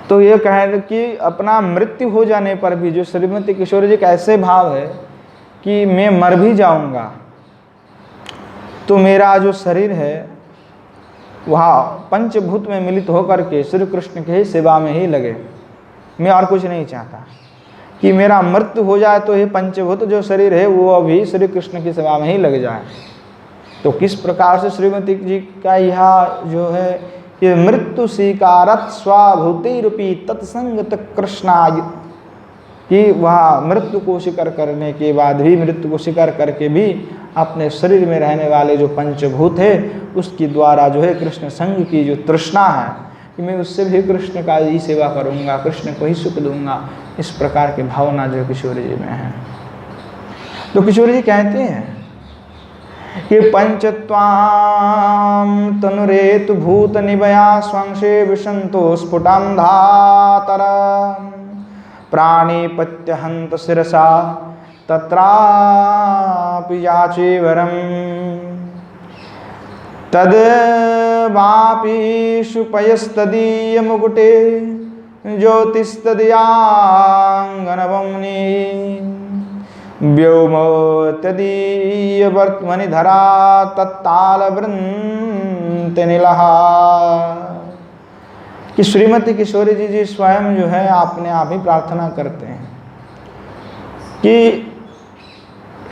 तो ये कहें कि अपना मृत्यु हो जाने पर भी जो श्रीमती किशोरी जी का ऐसे भाव है कि मैं मर भी जाऊंगा तो मेरा जो शरीर है वह पंचभूत में मिलित होकर के श्री कृष्ण के ही सेवा में ही लगे। मैं और कुछ नहीं चाहता कि मेरा मृत्यु हो जाए तो ये पंचभूत जो शरीर है वो अभी श्री कृष्ण की सेवा में ही लग जाए। तो किस प्रकार से श्रीमती जी का यह जो है ये मृत्यु स्वीकारत स्वाभूति रूपी तत्संगत कृष्णाय, कि वह मृत्यु को स्वीकार करने के बाद भी, मृत्यु को स्वीकार करके भी अपने शरीर में रहने वाले जो पंचभूत है उसके द्वारा जो है कृष्ण संग की जो तृष्णा है कि मैं उससे भी कृष्ण का ही सेवा करूँगा, कृष्ण को ही सुख दूंगा, इस प्रकार की भावना जो किशोरी जी में है। तो किशोरी जी कहते हैं कि पंचत्वां तनुरेतु भूत निभया स्वंशे विशंतो स्फुटांधातर प्राणिपत्य हंत शिरसा तत्रापि याचे वरम तद वापि शुपयस्तदीय मुकुटे ज्योतिस्तदयाङ्गनवम्नि व्योमो तदीय वर्त्मनि धरा तत्ताल वृंत नीलहा। कि श्रीमती किशोरी जी स्वयं जो है अपने आप ही प्रार्थना करते हैं कि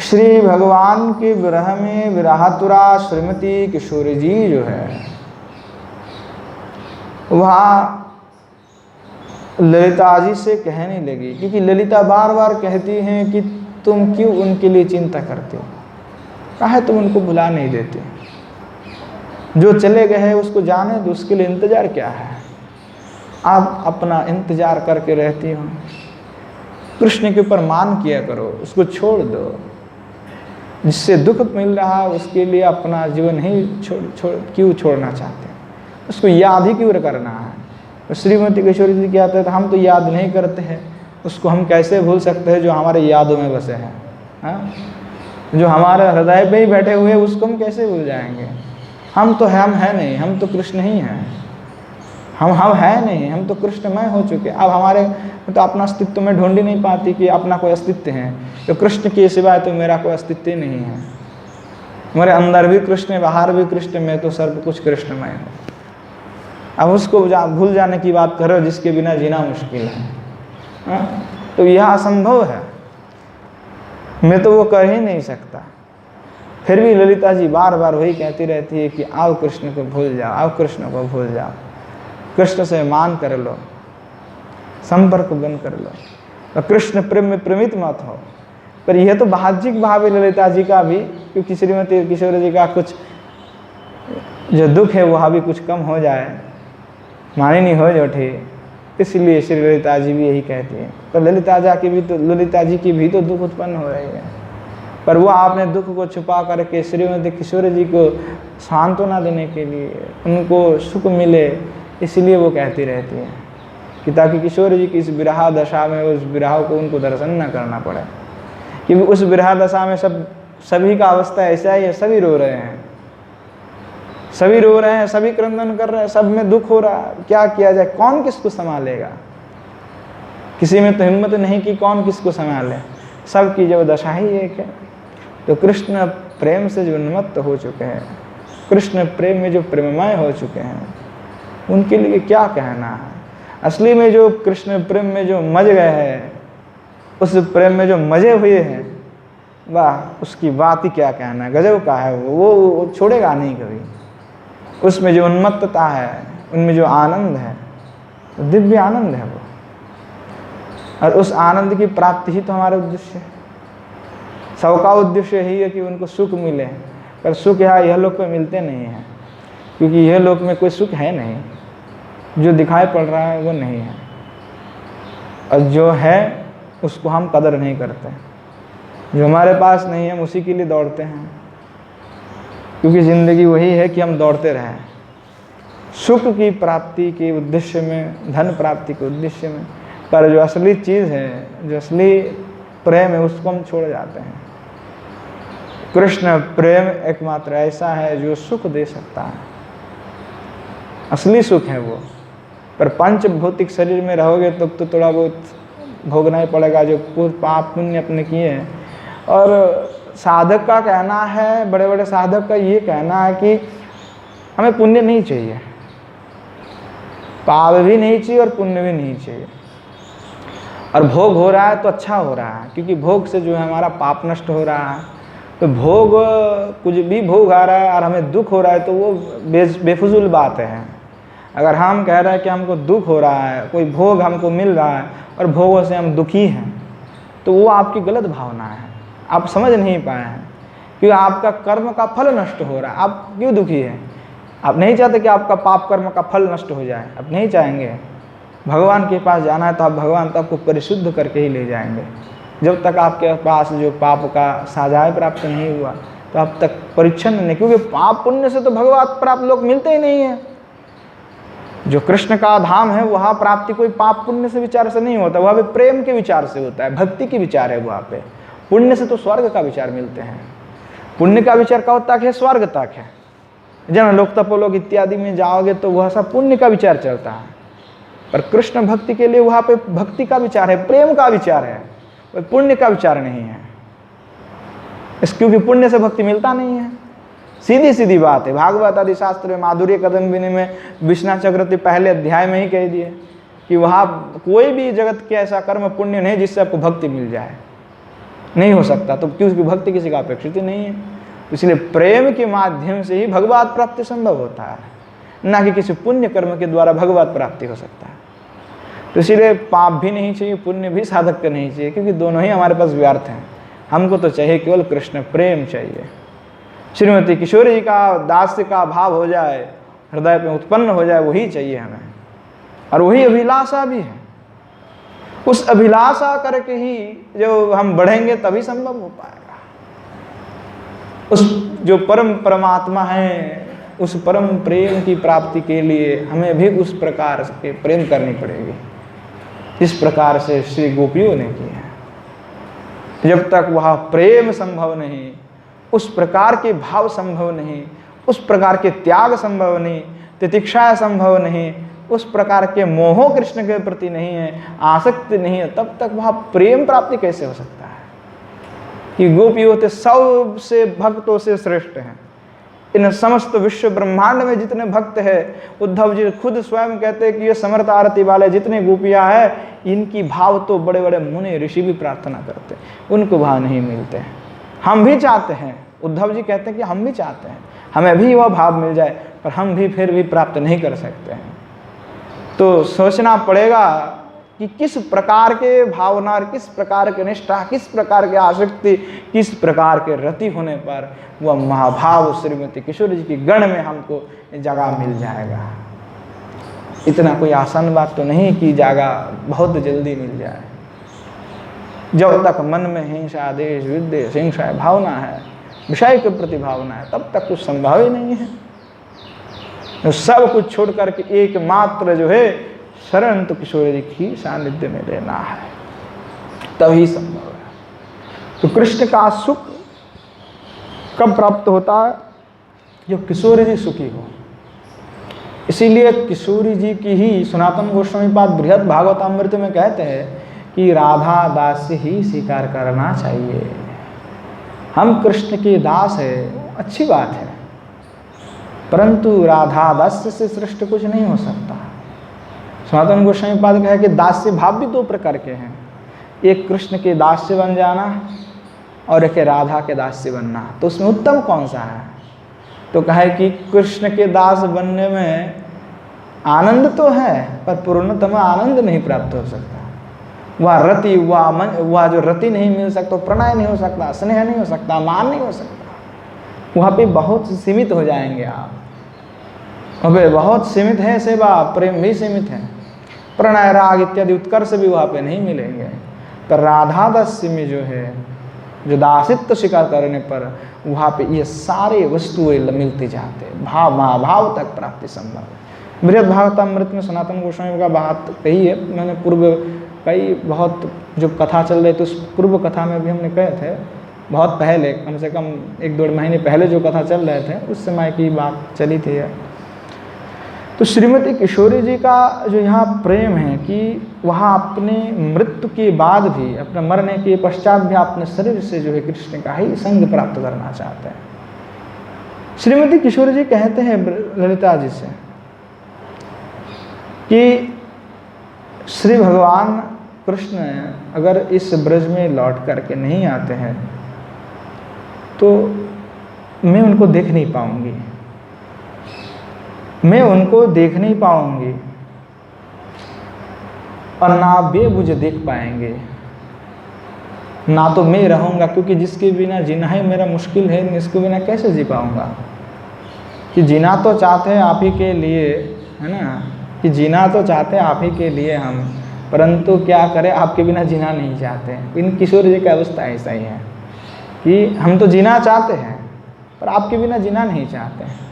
श्री भगवान के विरह में विरहातुरा श्रीमती किशोरी जी जो है वह ललिता जी से कहने लगी, क्योंकि ललिता बार बार कहती हैं कि तुम क्यों उनके लिए चिंता करते हो, काहे तुम उनको बुला नहीं देते, जो चले गए हैं उसको जाने दो, उसके लिए इंतजार क्या है, आप अपना इंतजार करके रहती हो, कृष्ण के ऊपर मान किया करो, उसको छोड़ दो, जिससे दुख मिल रहा है उसके लिए अपना जीवन ही क्यों छोड़ना चाहते हैं, उसको याद ही क्यों करना है। तो श्रीमती किशोरी जी क्या कहते हैं, हम तो याद नहीं करते हैं, उसको हम कैसे भूल सकते हैं जो हमारे यादों में बसे हैं, हाँ? जो हमारे हृदय पे ही बैठे हुए उसको हम कैसे भूल जाएंगे। हम तो हम है नहीं, हम तो कृष्ण ही हैं, हम है नहीं, हम तो कृष्णमय हो चुके। अब हमारे तो अपना अस्तित्व में ढूंढ ही नहीं पाती कि अपना कोई अस्तित्व है, तो कृष्ण के सिवाय तो मेरा कोई अस्तित्व ही नहीं है, मेरे अंदर भी कृष्ण, बाहर भी कृष्ण, में तो सर्व कुछ कृष्णमय है। अब उसको भूल जाने की बात करो जिसके बिना जीना मुश्किल है, हाँ? तो यह असंभव है, मैं तो वो कर ही नहीं सकता। फिर भी ललिता जी बार बार वही कहती रहती है कि आओ कृष्ण को भूल जाओ, आओ कृष्ण को भूल जाओ, कृष्ण से मान कर लो, संपर्क बंद कर लो, तो कृष्ण प्रेम में प्रमित मत हो। पर यह तो बाह्यिक भाव है ललिता जी का भी, क्योंकि श्रीमती किशोरी जी का कुछ जो दुख है वह भी कुछ कम हो जाए, मानी नहीं हो जोठी, इसलिए श्री ललिता जी भी यही कहती हैं। पर ललिता जी की भी तो दुख उत्पन्न हो रही है, पर वो आपने दुख को छुपा करके श्रीमती किशोरी जी को सांत्वना देने के लिए, उनको सुख मिले, इसलिए वो कहती रहती हैं कि ताकि किशोरी जी की इस विरह दशा में उस विरह को उनको दर्शन न करना पड़े। क्योंकि उस विरह दशा में सभी का अवस्था ऐसा ही है, सभी रो रहे हैं, सभी रो रहे हैं, सभी क्रंदन कर रहे हैं, सब में दुख हो रहा है। क्या किया जाए, कौन किसको संभालेगा? किसी में तो हिम्मत नहीं कि कौन किसको संभाले, सबकी जब दशा ही एक है। तो कृष्ण प्रेम से जो उन्मत्त हो चुके हैं, कृष्ण प्रेम में जो प्रेममय हो चुके हैं, उनके लिए क्या कहना है। असली में जो कृष्ण प्रेम में जो मज गए हैं, उस प्रेम में जो मजे हुए हैं, वाह, उसकी बात ही क्या कहना, गजब का है वो छोड़ेगा नहीं कभी। उसमें जो उन्मत्तता है, उनमें जो आनंद है, दिव्य आनंद है वो, और उस आनंद की प्राप्ति ही तो हमारा उद्देश्य है। सबका उद्देश्य यही है कि उनको सुख मिले, पर सुख यहाँ यह लोक में मिलते नहीं हैं, क्योंकि यह लोक में कोई सुख है नहीं, जो दिखाई पड़ रहा है वो नहीं है, और जो है उसको हम कदर नहीं करते। जो हमारे पास नहीं है हम उसी के लिए दौड़ते हैं, क्योंकि ज़िंदगी वही है कि हम दौड़ते रहें सुख की प्राप्ति के उद्देश्य में, धन प्राप्ति के उद्देश्य में, पर जो असली चीज़ है, जो असली प्रेम है, उसको हम छोड़ जाते हैं। कृष्ण प्रेम एकमात्र ऐसा है जो सुख दे सकता है, असली सुख है वो। पर पंच भौतिक शरीर में रहोगे तो थोड़ा बहुत भोगना ही पड़ेगा, जो पाप पुण्य अपने किए हैं। और साधक का कहना है, बड़े बड़े साधक का ये कहना है कि हमें पुण्य नहीं चाहिए, पाप भी नहीं चाहिए और पुण्य भी नहीं चाहिए। और भोग हो रहा है तो अच्छा हो रहा है, क्योंकि भोग से जो है हमारा पाप नष्ट हो रहा है। तो भोग, कुछ भी भोग आ रहा है और हमें दुख हो रहा है तो वो बेफजूल बात है। अगर हम कह रहे हैं कि हमको दुख हो रहा है, कोई भोग हमको मिल रहा है और भोगों से हम दुखी हैं, तो वो आपकी गलत भावना है, आप समझ नहीं पाए हैं। क्योंकि आपका कर्म का फल नष्ट हो रहा है, आप क्यों दुखी हैं? आप नहीं चाहते कि आपका पाप कर्म का फल नष्ट हो जाए, आप नहीं चाहेंगे। भगवान के पास जाना है तो आप भगवान तो आपको परिशुद्ध करके ही ले जाएंगे। जब तक आपके पास जो पाप का साझाय प्राप्त नहीं हुआ तो आप तक परिच्छन्न नहीं, क्योंकि पाप पुण्य से तो भगवान प्राप्त लोग मिलते ही नहीं है। जो कृष्ण का धाम है वहाँ प्राप्ति कोई पाप पुण्य से विचार से नहीं होता, वहाँ पे प्रेम के विचार से होता है, भक्ति के विचार है वहाँ पे। पुण्य से तो स्वर्ग का विचार मिलते हैं, पुण्य का विचार कब तक है? स्वर्ग तक है। जन लोक तपोलोक इत्यादि में जाओगे तो वह सब पुण्य का विचार चलता है, पर कृष्ण भक्ति के लिए वहाँ पे भक्ति का विचार है, प्रेम का विचार है, कोई पुण्य का विचार नहीं है। क्योंकि पुण्य से भक्ति मिलता नहीं है, सीधी सीधी बात है। भागवत आदि शास्त्र में माधुर्य कदम्बिनी में विष्णु चक्रवर्ती पहले अध्याय में ही कह दिए कि वहाँ कोई भी जगत के ऐसा कर्म पुण्य नहीं जिससे आपको भक्ति मिल जाए, नहीं हो सकता। तो क्योंकि भक्ति किसी का अपेक्षित ही नहीं है, इसलिए प्रेम के माध्यम से ही भगवत प्राप्ति संभव होता है, ना कि किसी पुण्य कर्म के द्वारा भगवत प्राप्ति हो सकता है। तो इसीलिए पाप भी नहीं चाहिए, पुण्य भी साधक को नहीं चाहिए, क्योंकि दोनों ही हमारे पास व्यर्थ हैं। हमको तो चाहिए केवल कृष्ण प्रेम चाहिए। श्रीमती किशोरी जी का दास्य का भाव हो जाए, हृदय में उत्पन्न हो जाए, वही चाहिए हमें, और वही अभिलाषा भी है। उस अभिलाषा करके ही जो हम बढ़ेंगे तभी संभव हो पाएगा। उस जो परम परमात्मा है, उस परम प्रेम की प्राप्ति के लिए हमें भी उस प्रकार से प्रेम करनी पड़ेगी जिस प्रकार से श्री गोपियों ने किया। जब तक वह प्रेम संभव नहीं, उस प्रकार के भाव संभव नहीं, उस प्रकार के त्याग संभव नहीं, तितिक्षा संभव नहीं, उस प्रकार के मोह कृष्ण के प्रति नहीं है, आसक्ति नहीं है, तब तक वह प्रेम प्राप्ति कैसे हो सकता है? कि गोपियों तो सबसे भक्तों से श्रेष्ठ हैं। इन समस्त विश्व ब्रह्मांड में जितने भक्त हैं, उद्धव जी खुद स्वयं कहते हैं कि ये समर्थ आरती वाले जितने गोपियाँ हैं, इनकी भाव तो बड़े बड़े मुनि ऋषि भी प्रार्थना करते हैं, उनको भाव नहीं मिलते हैं। हम भी चाहते हैं, उद्धव जी कहते हैं कि हम भी चाहते हैं हमें भी वह भाव मिल जाए, पर हम भी फिर भी प्राप्त नहीं कर सकते हैं। तो सोचना पड़ेगा कि किस प्रकार के भावना, किस प्रकार के निष्ठा, किस प्रकार के आसक्ति, किस प्रकार के रति होने पर वह महाभाव श्रीमती किशोरी जी की गण में हमको जगह मिल जाएगा। इतना कोई आसान बात तो नहीं कि जगह बहुत जल्दी मिल जाए। जब तक मन में हिंसा, देश, विद्वेष, हिंसा भावना है, विषय के प्रति भावना है, तब तक कुछ संभव ही नहीं है। तो सब कुछ छोड़ करके एकमात्र जो है शरण तो किशोर जी की सानिध्य में लेना है, तभी संभव है। तो कृष्ण का सुख कब प्राप्त होता है? जब किशोर जी सुखी हो। इसीलिए किशोरी जी की ही सनातन गोस्वामी पाद बृहद भागवतामृत में कहते हैं कि राधा दास ही स्वीकार करना चाहिए। हम कृष्ण के दास है, अच्छी बात है, परंतु राधा दास से श्रेष्ठ कुछ नहीं हो सकता। सनातन गोस्वामी पाद कहे कि दास्य भाव भी दो प्रकार के हैं, एक कृष्ण के दास से बन जाना और एक राधा के दास से बनना। तो उसमें उत्तम कौन सा है? तो कहे कि कृष्ण के दास बनने में आनंद तो है, पर पूर्णतम आनंद नहीं प्राप्त हो सकता। वह रति, वह जो रति नहीं मिल सकता, प्रणय नहीं हो सकता, स्नेह नहीं हो सकता, मान नहीं हो सकता। वहाँ पे बहुत सीमित हो जाएंगे आप। अबे बहुत सीमित है सेवा, प्रेम भी सीमित है, प्रणय, राग इत्यादि उत्कर्ष भी वहाँ पे नहीं मिलेंगे। पर राधा दास्य में जो है, जो दासित्व स्वीकार करने पर वहाँ पे ये सारे वस्तुएं मिलते जाते, भाव महाभाव तक प्राप्ति संभव है। बृहद भागवतामृत में सनातन गोस्वामी का बात कही है, मैंने पूर्व कई बहुत जो कथा चल रही थी उस पूर्व कथा में भी हमने कहे थे, बहुत पहले, कम से कम 1-2 महीने पहले जो कथा चल रहे थे उस समय की बात चली थी। तो श्रीमती किशोरी जी का जो यहाँ प्रेम है कि वह अपने मृत्यु के बाद भी, अपने मरने के पश्चात भी अपने शरीर से जो है कृष्ण का ही संग प्राप्त करना चाहते हैं। श्रीमती किशोरी जी कहते हैं ललिता जी से कि श्री भगवान कृष्ण अगर इस ब्रज में लौट करके नहीं आते हैं तो मैं उनको देख नहीं पाऊंगी, मैं उनको देख नहीं पाऊंगी और ना वे मुझे देख पाएंगे, ना तो मैं रहूँगा, क्योंकि जिसके बिना जीना ही मेरा मुश्किल है, इसके बिना कैसे जी पाऊँगा। कि जीना तो चाहते हैं आप ही के लिए, है ना, कि जीना तो चाहते हैं आप ही के लिए हम, परंतु क्या करें, आपके बिना जीना नहीं चाहते। इन किशोर जी की अवस्था ऐसा ही है कि हम तो जीना चाहते हैं पर आपके बिना जीना नहीं चाहते हैं।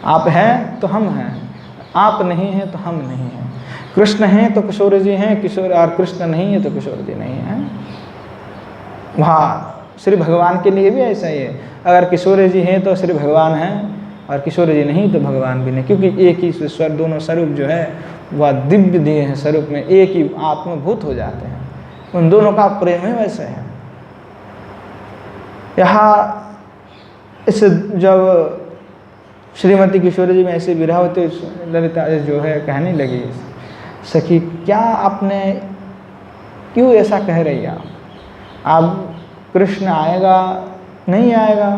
आप हैं तो हम हैं, आप नहीं हैं तो हम नहीं हैं। कृष्ण हैं तो किशोर जी हैं, किशोर और कृष्ण नहीं है तो किशोर जी नहीं हैं। वहाँ श्री भगवान के लिए भी ऐसा ही है, अगर किशोर जी हैं तो श्री भगवान हैं और किशोर जी नहीं तो भगवान भी नहीं, क्योंकि एक ही स्वर, दोनों स्वरूप जो है वह दिव्य दिए हैं स्वरूप में एक ही आत्मभूत हो जाते हैं। उन दोनों का प्रेम है वैसे है। यहाँ इस जब श्रीमती किशोरी जी में ऐसे विरह होते, ललिता जो है कहने लगी, सखी क्या आपने, क्यों ऐसा कह रही आप? अब कृष्ण आएगा नहीं आएगा,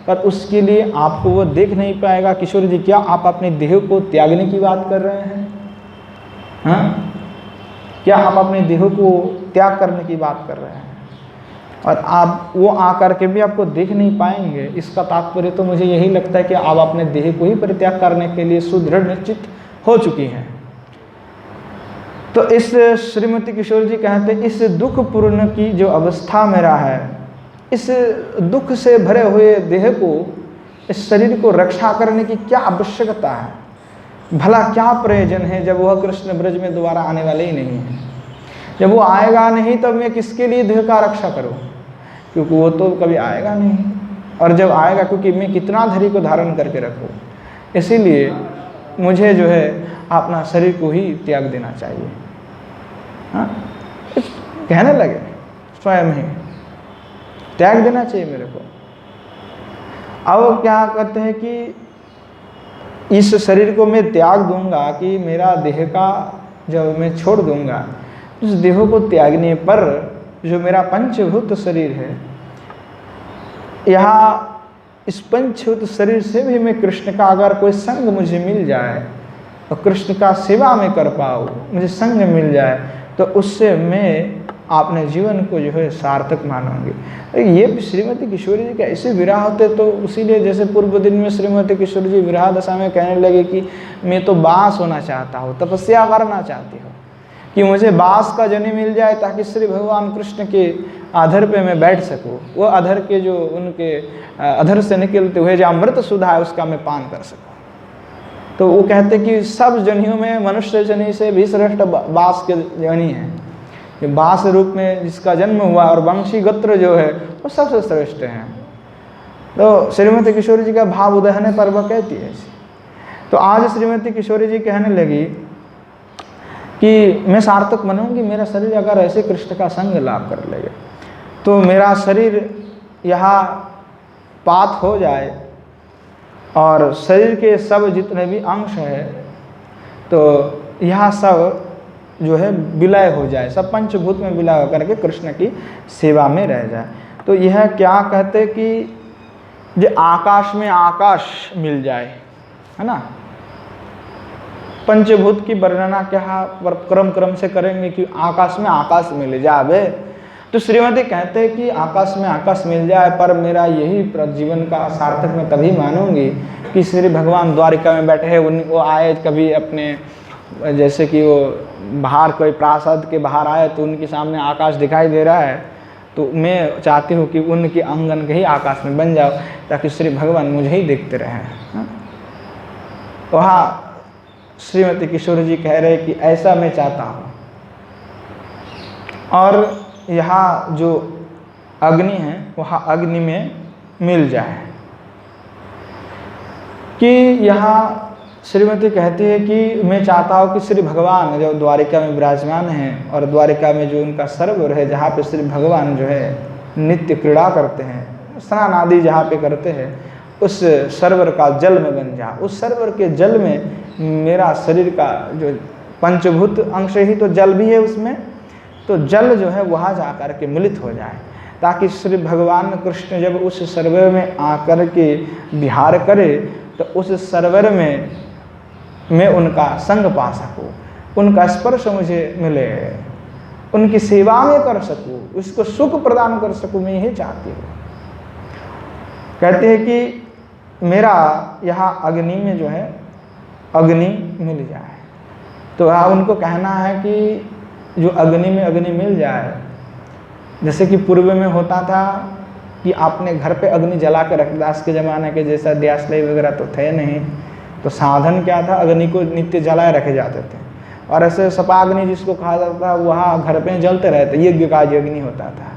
पर उसके लिए आपको वो देख नहीं पाएगा। किशोर जी क्या आप अपने देह को त्यागने की बात कर रहे हैं? हाँ, क्या आप अपने देह को त्याग करने की बात कर रहे हैं? और आप वो आकर के भी आपको देख नहीं पाएंगे। इसका तात्पर्य तो मुझे यही लगता है कि आप अपने देह को ही परित्याग करने के लिए सुदृढ़ निश्चित हो चुकी हैं। तो इस श्रीमती किशोर जी कहते इस दुख पूर्ण की जो अवस्था मेरा है, इस दुख से भरे हुए देह को, इस शरीर को रक्षा करने की क्या आवश्यकता है? भला क्या प्रयोजन है जब वह कृष्ण ब्रज में दोबारा आने वाले ही नहीं है? जब वो आएगा नहीं तब मैं किसके लिए देह का रक्षा करूं? क्योंकि वो तो कभी आएगा नहीं, और जब आएगा क्योंकि मैं कितना धैर्य को धारण करके रखूं। इसीलिए मुझे जो है अपना शरीर को ही त्याग देना चाहिए। हाँ, कहने लगे स्वयं ही त्याग देना चाहिए मेरे को। अब क्या कहते हैं कि इस शरीर को मैं त्याग दूंगा, कि मेरा देह का जब मैं छोड़ दूंगा, उस देह को त्यागने पर जो मेरा पंचभूत शरीर है, यहाँ इस पंचभूत शरीर से भी मैं कृष्ण का अगर कोई संग मुझे मिल जाए और कृष्ण का सेवा में कर पाऊँ, मुझे संग मिल जाए, तो उससे मैं अपने जीवन को जो है सार्थक मानोगे। ये श्रीमती किशोरी जी के ऐसे विरह होते, तो इसीलिए जैसे पूर्व दिन में श्रीमती किशोरी जी विरह दशा में कहने लगे कि मैं तो बास होना चाहता हूँ, तपस्या करना चाहती हूँ कि मुझे बास का जनी मिल जाए ताकि श्री भगवान कृष्ण के अधर पे मैं बैठ सकूँ, वो अधर के जो उनके अधर से निकलते हुए जो अमृत सुधा है उसका मैं पान कर सकूँ। तो वो कहते कि सब जनियों में मनुष्य जनी से भी श्रेष्ठ बास के जनी है, कि बास रूप में जिसका जन्म हुआ और वंशी गोत्र जो है वो सबसे श्रेष्ठ हैं। तो श्रीमती किशोरी जी का भाव उदहने पर वह कहती है। तो आज श्रीमती किशोरी जी कहने लगी कि मैं सार्थक बनूंगी, मेरा शरीर अगर ऐसे कृष्ण का संग लाभ कर लेगा तो मेरा शरीर यहाँ पात हो जाए और शरीर के सब जितने भी अंश है तो यह सब जो है विलय हो जाए, सब पंचभूत में विलय होकर के कृष्ण की सेवा में रह जाए। तो यह क्या कहते कि जो आकाश में आकाश मिल जाए, है ना। पंचभूत की वर्णना क्या क्रम से करेंगे कि आकाश में आकाश मिल जाए। तो श्रीमती कहते हैं कि आकाश में आकाश मिल जाए, पर मेरा यही जीवन का सार्थक मैं तभी मानूंगी कि श्री भगवान द्वारिका में बैठे हैं, वो आए कभी अपने, जैसे कि वो बाहर कोई प्रासाद के बाहर आए तो उनके सामने आकाश दिखाई दे रहा है, तो मैं चाहती हूँ कि उनके आंगन के ही आकाश में बन जाओ ताकि श्री भगवान मुझे ही देखते रहें। वहाँ श्रीमती किशोरी जी कह रहे कि ऐसा मैं चाहता हूँ। और यहाँ जो अग्नि है वहाँ अग्नि में मिल जाए, कि यहाँ श्रीमती कहती है कि मैं चाहता हूँ कि श्री भगवान जो द्वारिका में विराजमान हैं और द्वारिका में जो उनका सरोवर है जहाँ पे श्री भगवान जो है नित्य क्रीड़ा करते हैं, स्नान आदि जहाँ पे करते हैं, उस सरोवर का जल में बन जा। उस सरोवर के जल में मेरा शरीर का जो पंचभूत अंश ही तो जल भी है उसमें, तो जल जो है वहाँ जा कर के मिलित हो जाए ताकि श्री भगवान कृष्ण जब उस सरोवर में आकर के विहार करे तो उस सरोवर में मैं उनका संग पा सकूं, उनका स्पर्श मुझे मिले, उनकी सेवा में कर सकूं, उसको सुख प्रदान कर सकूं, मैं यही चाहती हूँ। कहते हैं कि मेरा यहाँ अग्नि में जो है अग्नि मिल जाए। तो यहाँ उनको कहना है कि जो अग्नि में अग्नि मिल जाए, जैसे कि पूर्व में होता था कि आपने घर पे अग्नि जला के रख, दास के ज़माने के जैसा दियासलाई वगैरह तो थे नहीं, तो साधन क्या था, अग्नि को नित्य जलाए रखे जाते थे। और ऐसे सपाग्नि जिसको कहा जाता था वहाँ घर पे जलते रहते, यज्ञ का अग्नि होता था।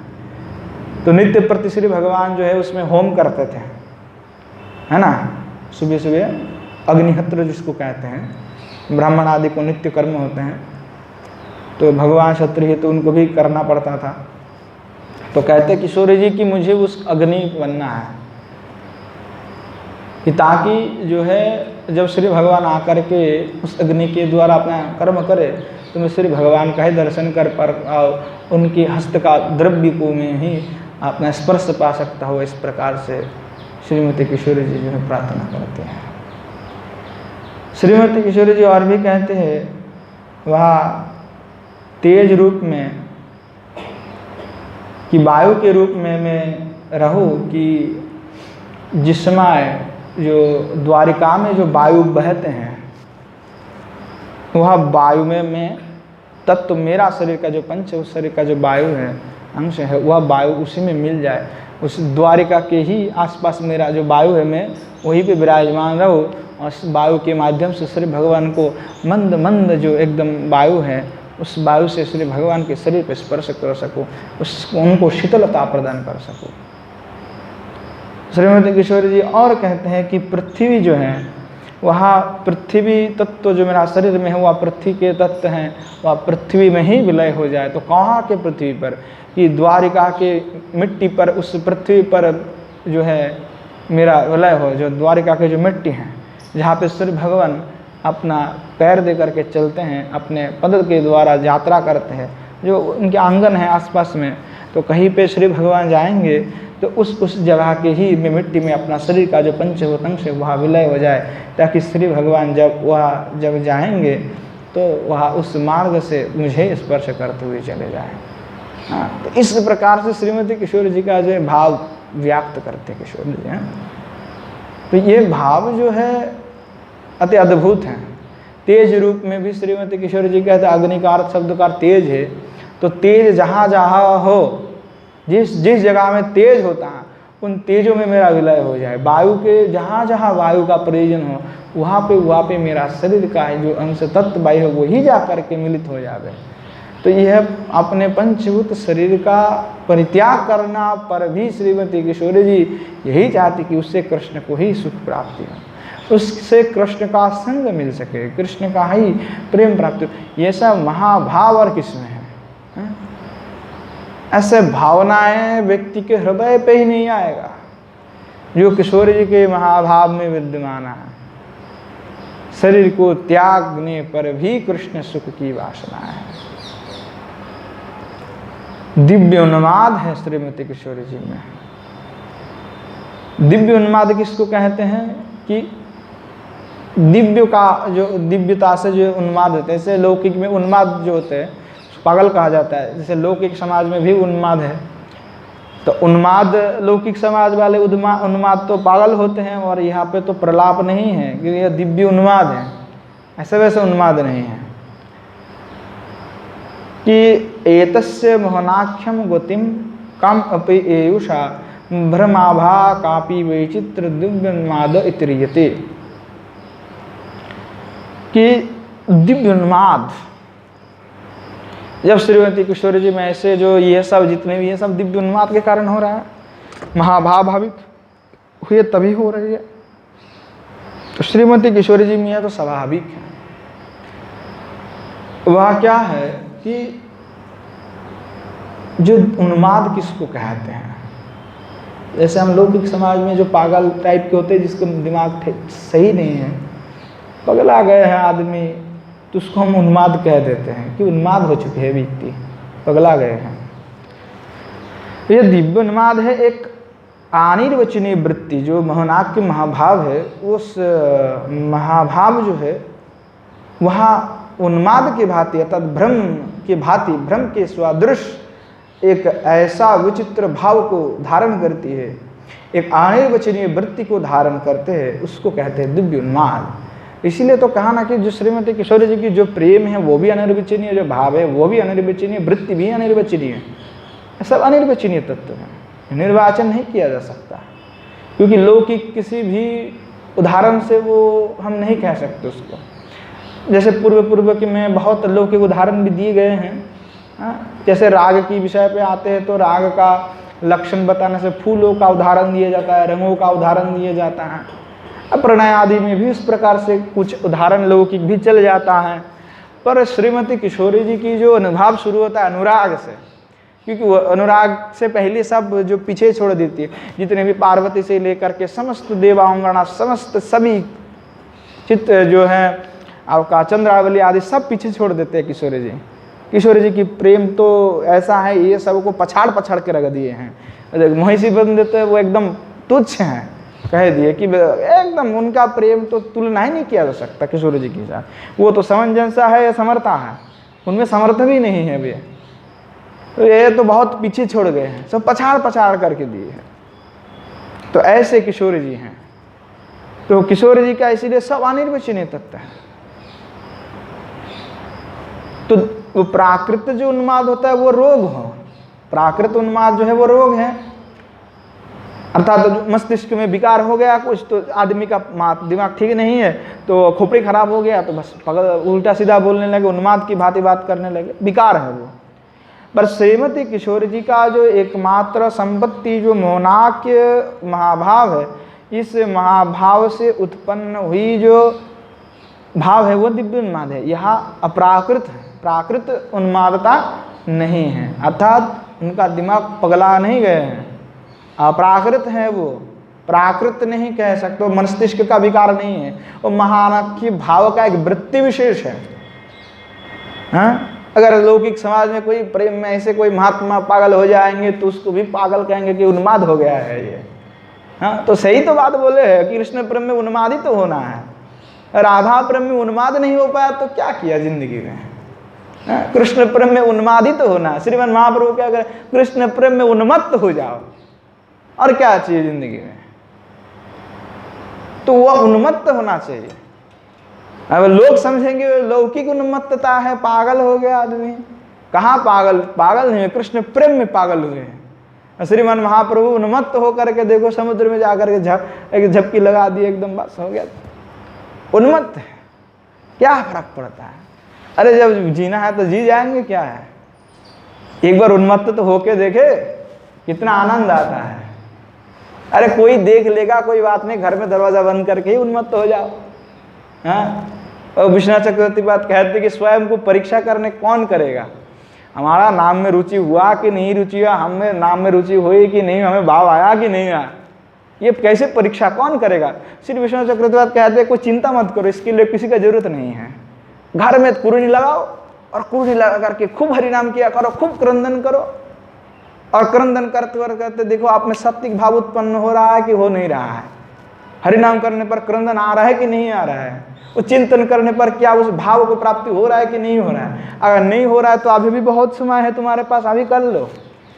तो नित्य प्रति श्री भगवान जो है उसमें होम करते थे, है ना। सुबह सुबह अग्निहोत्र जिसको कहते हैं, ब्राह्मण आदि को नित्य कर्म होते हैं, तो भगवान क्षत्रिय तो उनको भी करना पड़ता था। तो कहते किशोरी जी कि मुझे उस अग्नि बनना है कि ताकि जो है जब श्री भगवान आकर के उस अग्नि के द्वारा अपना कर्म करे तो मैं श्री भगवान का ही दर्शन कर पर उनकी हस्त का द्रव्य को मैं ही अपना स्पर्श पा सकता हूँ। इस प्रकार से श्रीमती किशोरी जी जो है प्रार्थना करते हैं। श्रीमती किशोरी जी और भी कहते हैं, वह तेज रूप में कि वायु के रूप में मैं रहूं, कि जिस समय जो द्वारिका में जो वायु बहते हैं वह वायु में मैं तत्व मेरा शरीर का जो पंच उस शरीर का जो वायु है अंश है वह वायु उसी में मिल जाए। उस द्वारिका के ही आसपास मेरा जो वायु है मैं वहीं पे विराजमान रहूं और उस वायु के माध्यम से श्री भगवान को मंद मंद जो एकदम वायु है उस वायु से श्री भगवान के शरीर पर स्पर्श कर सकूं, उनको शीतलता प्रदान कर सकूं। श्रीमती किशोरी जी और कहते हैं कि पृथ्वी जो है वहाँ पृथ्वी तत्व जो मेरा शरीर में है वह पृथ्वी के तत्व हैं, वह पृथ्वी में ही विलय हो जाए। तो कहाँ के पृथ्वी पर, कि द्वारिका के मिट्टी पर, उस पृथ्वी पर जो है मेरा विलय हो, जो द्वारिका के जो मिट्टी हैं जहाँ पे श्री भगवान अपना पैर दे करके चलते हैं, अपने पद के द्वारा यात्रा करते हैं, जो उनके आंगन है आसपास में, तो कहीं पे श्री भगवान जाएंगे तो उस जगह के ही में मिट्टी में अपना शरीर का जो पंचभूत अंश है वहाँ विलय हो जाए, ताकि श्री भगवान जब जाएंगे तो वह उस मार्ग से मुझे स्पर्श करते हुए चले जाए। हाँ, तो इस प्रकार से श्रीमती किशोर जी का जो है भाव व्यक्त करते किशोर जी हैं। तो ये भाव जो है अति अद्भुत हैं। तेज रूप में भी श्रीमती किशोर जी कहते अग्नि का अर्थ शब्द का तेज है, तो तेज जहाँ जहाँ हो, जिस जिस जगह में तेज होता है उन तेजों में मेरा विलय हो जाए। वायु के जहाँ जहाँ वायु का प्रयोजन हो वहाँ पे मेरा शरीर का जो अंश तत्व वायु हो वही जा करके मिलित हो जावे। तो यह अपने पंचभूत शरीर का परित्याग करना पर भी श्रीमती किशोरी जी यही चाहती कि उससे कृष्ण को ही सुख प्राप्ति हो, उससे कृष्ण का संग मिल सके, कृष्ण का ही प्रेम प्राप्त हो। ये सब महाभाव और किसमें है? ऐसे भावनाएं व्यक्ति के हृदय पे ही नहीं आएगा जो किशोर जी के महाभाव में विद्यमान है। शरीर को त्यागने पर भी कृष्ण सुख की वासना है। दिव्य उन्माद है श्रीमती किशोरी जी में। दिव्य उन्माद किसको कहते हैं कि दिव्य का जो दिव्यता से जो उन्माद होते हैं, जैसे लौकिक में उन्माद जो होते हैं पागल कहा जाता है, जैसे लौकिक समाज में भी उन्माद है। तो उन्माद लौकिक समाज वाले उन्माद तो पागल होते हैं, और यहाँ पे तो प्रलाप नहीं है कि यह दिव्य उन्माद है, ऐसे वैसे उन्माद नहीं है। कि एतस्य मोहनाख्यम गतिम कम अपि एयुषा भ्रमाभा कापि वैचित्र दिव्य उन्माद इत्रियते। कि दिव्य उन्माद जब श्रीमती किशोरी जी में ऐसे जो ये सब जितने भी ये सब दिव्य उन्माद के कारण हो रहा है, महाभाव भावित हुए तभी हो रही है। तो श्रीमती किशोरी जी में यह तो स्वाभाविक है। वह क्या है कि जो उन्माद किसको कहते हैं, जैसे हम लौकिक समाज में जो पागल टाइप के होते हैं जिसका दिमाग सही नहीं है, पगला गए हैं आदमी, तो उसको हम उन्माद कह देते हैं कि उन्माद हो चुके हैं व्यक्ति, पगला गए हैं। तो ये दिव्य उन्माद है, एक अनिर्वचनीय वृत्ति जो मोहनाक के महाभाव है, उस महाभाव जो है वहाँ उन्माद के भांति अर्थात भ्रम के भांति, भ्रम के सदृश एक ऐसा विचित्र भाव को धारण करती है, एक अनिर्वचनीय वृत्ति को धारण करते हैं, उसको कहते हैं दिव्य उन्माद। इसीलिए तो कहा ना कि जो श्रीमती किशोरी जी की जो प्रेम है वो भी अनिर्वचनीय, जो भाव है वो भी अनिर्वचनीय, वृत्ति भी अनिर्वचनीय, सब अनिर्वचनीय तत्व है, निर्वाचन नहीं किया जा सकता। क्योंकि लौकिक किसी भी उदाहरण से वो हम नहीं कह सकते उसको। जैसे पूर्व के में बहुत लौकिक उदाहरण भी दिए गए हैं। जैसे राग की विषय पे आते हैं तो राग का लक्षण बताने से फूलों का उदाहरण दिया जाता है, रंगों का उदाहरण दिया जाता है। अब प्रणय आदि में भी इस प्रकार से कुछ उदाहरण लौकिक भी चल जाता है। पर श्रीमती किशोरी जी की जो अनुभव शुरू होता है अनुराग से, क्योंकि वो अनुराग से पहले सब जो पीछे छोड़ देती है, जितने भी पार्वती से लेकर के समस्त देवांगना, समस्त सभी चित्र जो है आपका चंद्रावली आदि सब पीछे छोड़ देते हैं किशोरी जी। किशोरी जी की प्रेम तो ऐसा है, ये सबको पछाड़ के रख दिए हैं। महिषी बन देते हैं वो एकदम तुच्छ हैं, कह दिए कि एकदम उनका प्रेम तो तुलना ही नहीं किया जा सकता किशोरी जी के साथ। वो तो समंजसा है या समर्था है, उनमें समर्थ भी नहीं है वे, तो ये तो बहुत पीछे छोड़ गए हैं, सब पछाड़ करके दिए हैं। तो ऐसे किशोरी जी हैं। तो किशोरी जी का इसीलिए सब अनिर्वचनीय तत्व है। तो वो प्राकृत जो उन्माद होता है वो रोग हो, प्राकृत उन्माद जो है वो रोग है, अर्थात तो मस्तिष्क में विकार हो गया कुछ, तो आदमी का दिमाग ठीक नहीं है, तो खोपड़ी खराब हो गया, तो बस उल्टा सीधा बोलने लगे, उन्माद की भांति बात करने लगे, विकार है वो। पर श्रीमती किशोरी जी का जो एकमात्र संपत्ति जो मोहनाक्य महाभाव है, इस महाभाव से उत्पन्न हुई जो भाव है वो दिव्य उन्माद है। यहाँ अप्राकृत है, प्राकृत उन्मादता नहीं है, अर्थात उनका दिमाग पगला नहीं गए हैं, अप्राकृत है वो, प्राकृत नहीं कह सकते, मस्तिष्क का विकार नहीं है, वो महानाक्य भाव का एक वृत्ति विशेष है। हाँ, अगर लौकिक समाज में कोई प्रेम में ऐसे कोई महात्मा पागल हो जाएंगे तो उसको भी पागल कहेंगे कि उन्माद हो गया है ये। हाँ, तो सही तो बात बोले है कि कृष्ण प्रेम में उन्माद ही तो होना है, राधा प्रेम में उन्माद नहीं हो पाया तो क्या किया जिंदगी में। कृष्ण प्रेम में उन्मादित होना, श्रीमन महाप्रभु क्या करें, कृष्ण प्रेम में उन्मत्त हो जाओ, और क्या चाहिए जिंदगी में। तो वह उन्मत्त होना चाहिए। अब लोग समझेंगे लौकिक उन्मत्तता है, पागल हो गया आदमी। कहाँ पागल, पागल नहीं है, कृष्ण प्रेम में पागल हुए हैं। श्रीमान महाप्रभु उन्मत्त होकर के देखो समुद्र में जाकर के एक झपकी लगा दी, एकदम बस हो गया, उन्मत्त है, क्या फर्क पड़ता है। अरे जब जीना है तो जी जाएंगे, क्या है, एक बार उन्मत्त तो होके देखे कितना आनंद आता है। अरे कोई देख लेगा, कोई बात नहीं, घर में दरवाजा बंद करके ही उन्मत्त हो जाओ। हाँ, और विश्वनाथ चक्रवर्ती बात कहते कि स्वयं को परीक्षा करने कौन करेगा, हमारा नाम में रुचि हुआ कि नहीं रुचि हुआ, हमें नाम में रुचि हुई कि नहीं, हमें भाव आया कि नहीं आया, ये कैसे परीक्षा कौन करेगा। श्री विश्वनाथ चक्रवर्ती बात कहते हैं कोई चिंता मत करो, इसके लिए किसी का जरूरत नहीं है। घर में कुरुनी लगाओ और कुरुनी लगा करके खूब हरिनाम किया करो, खूब क्रंदन करो, और क्रंदन करते करते देखो आप में सात्विक भाव उत्पन्न हो रहा है कि हो नहीं रहा है। हरिनाम करने पर क्रंदन आ रहा है कि नहीं आ रहा है, उस चिंतन करने पर क्या उस भाव को प्राप्ति हो रहा है कि नहीं हो रहा है। अगर नहीं हो रहा है तो अभी भी बहुत समय है तुम्हारे पास, अभी कर लो।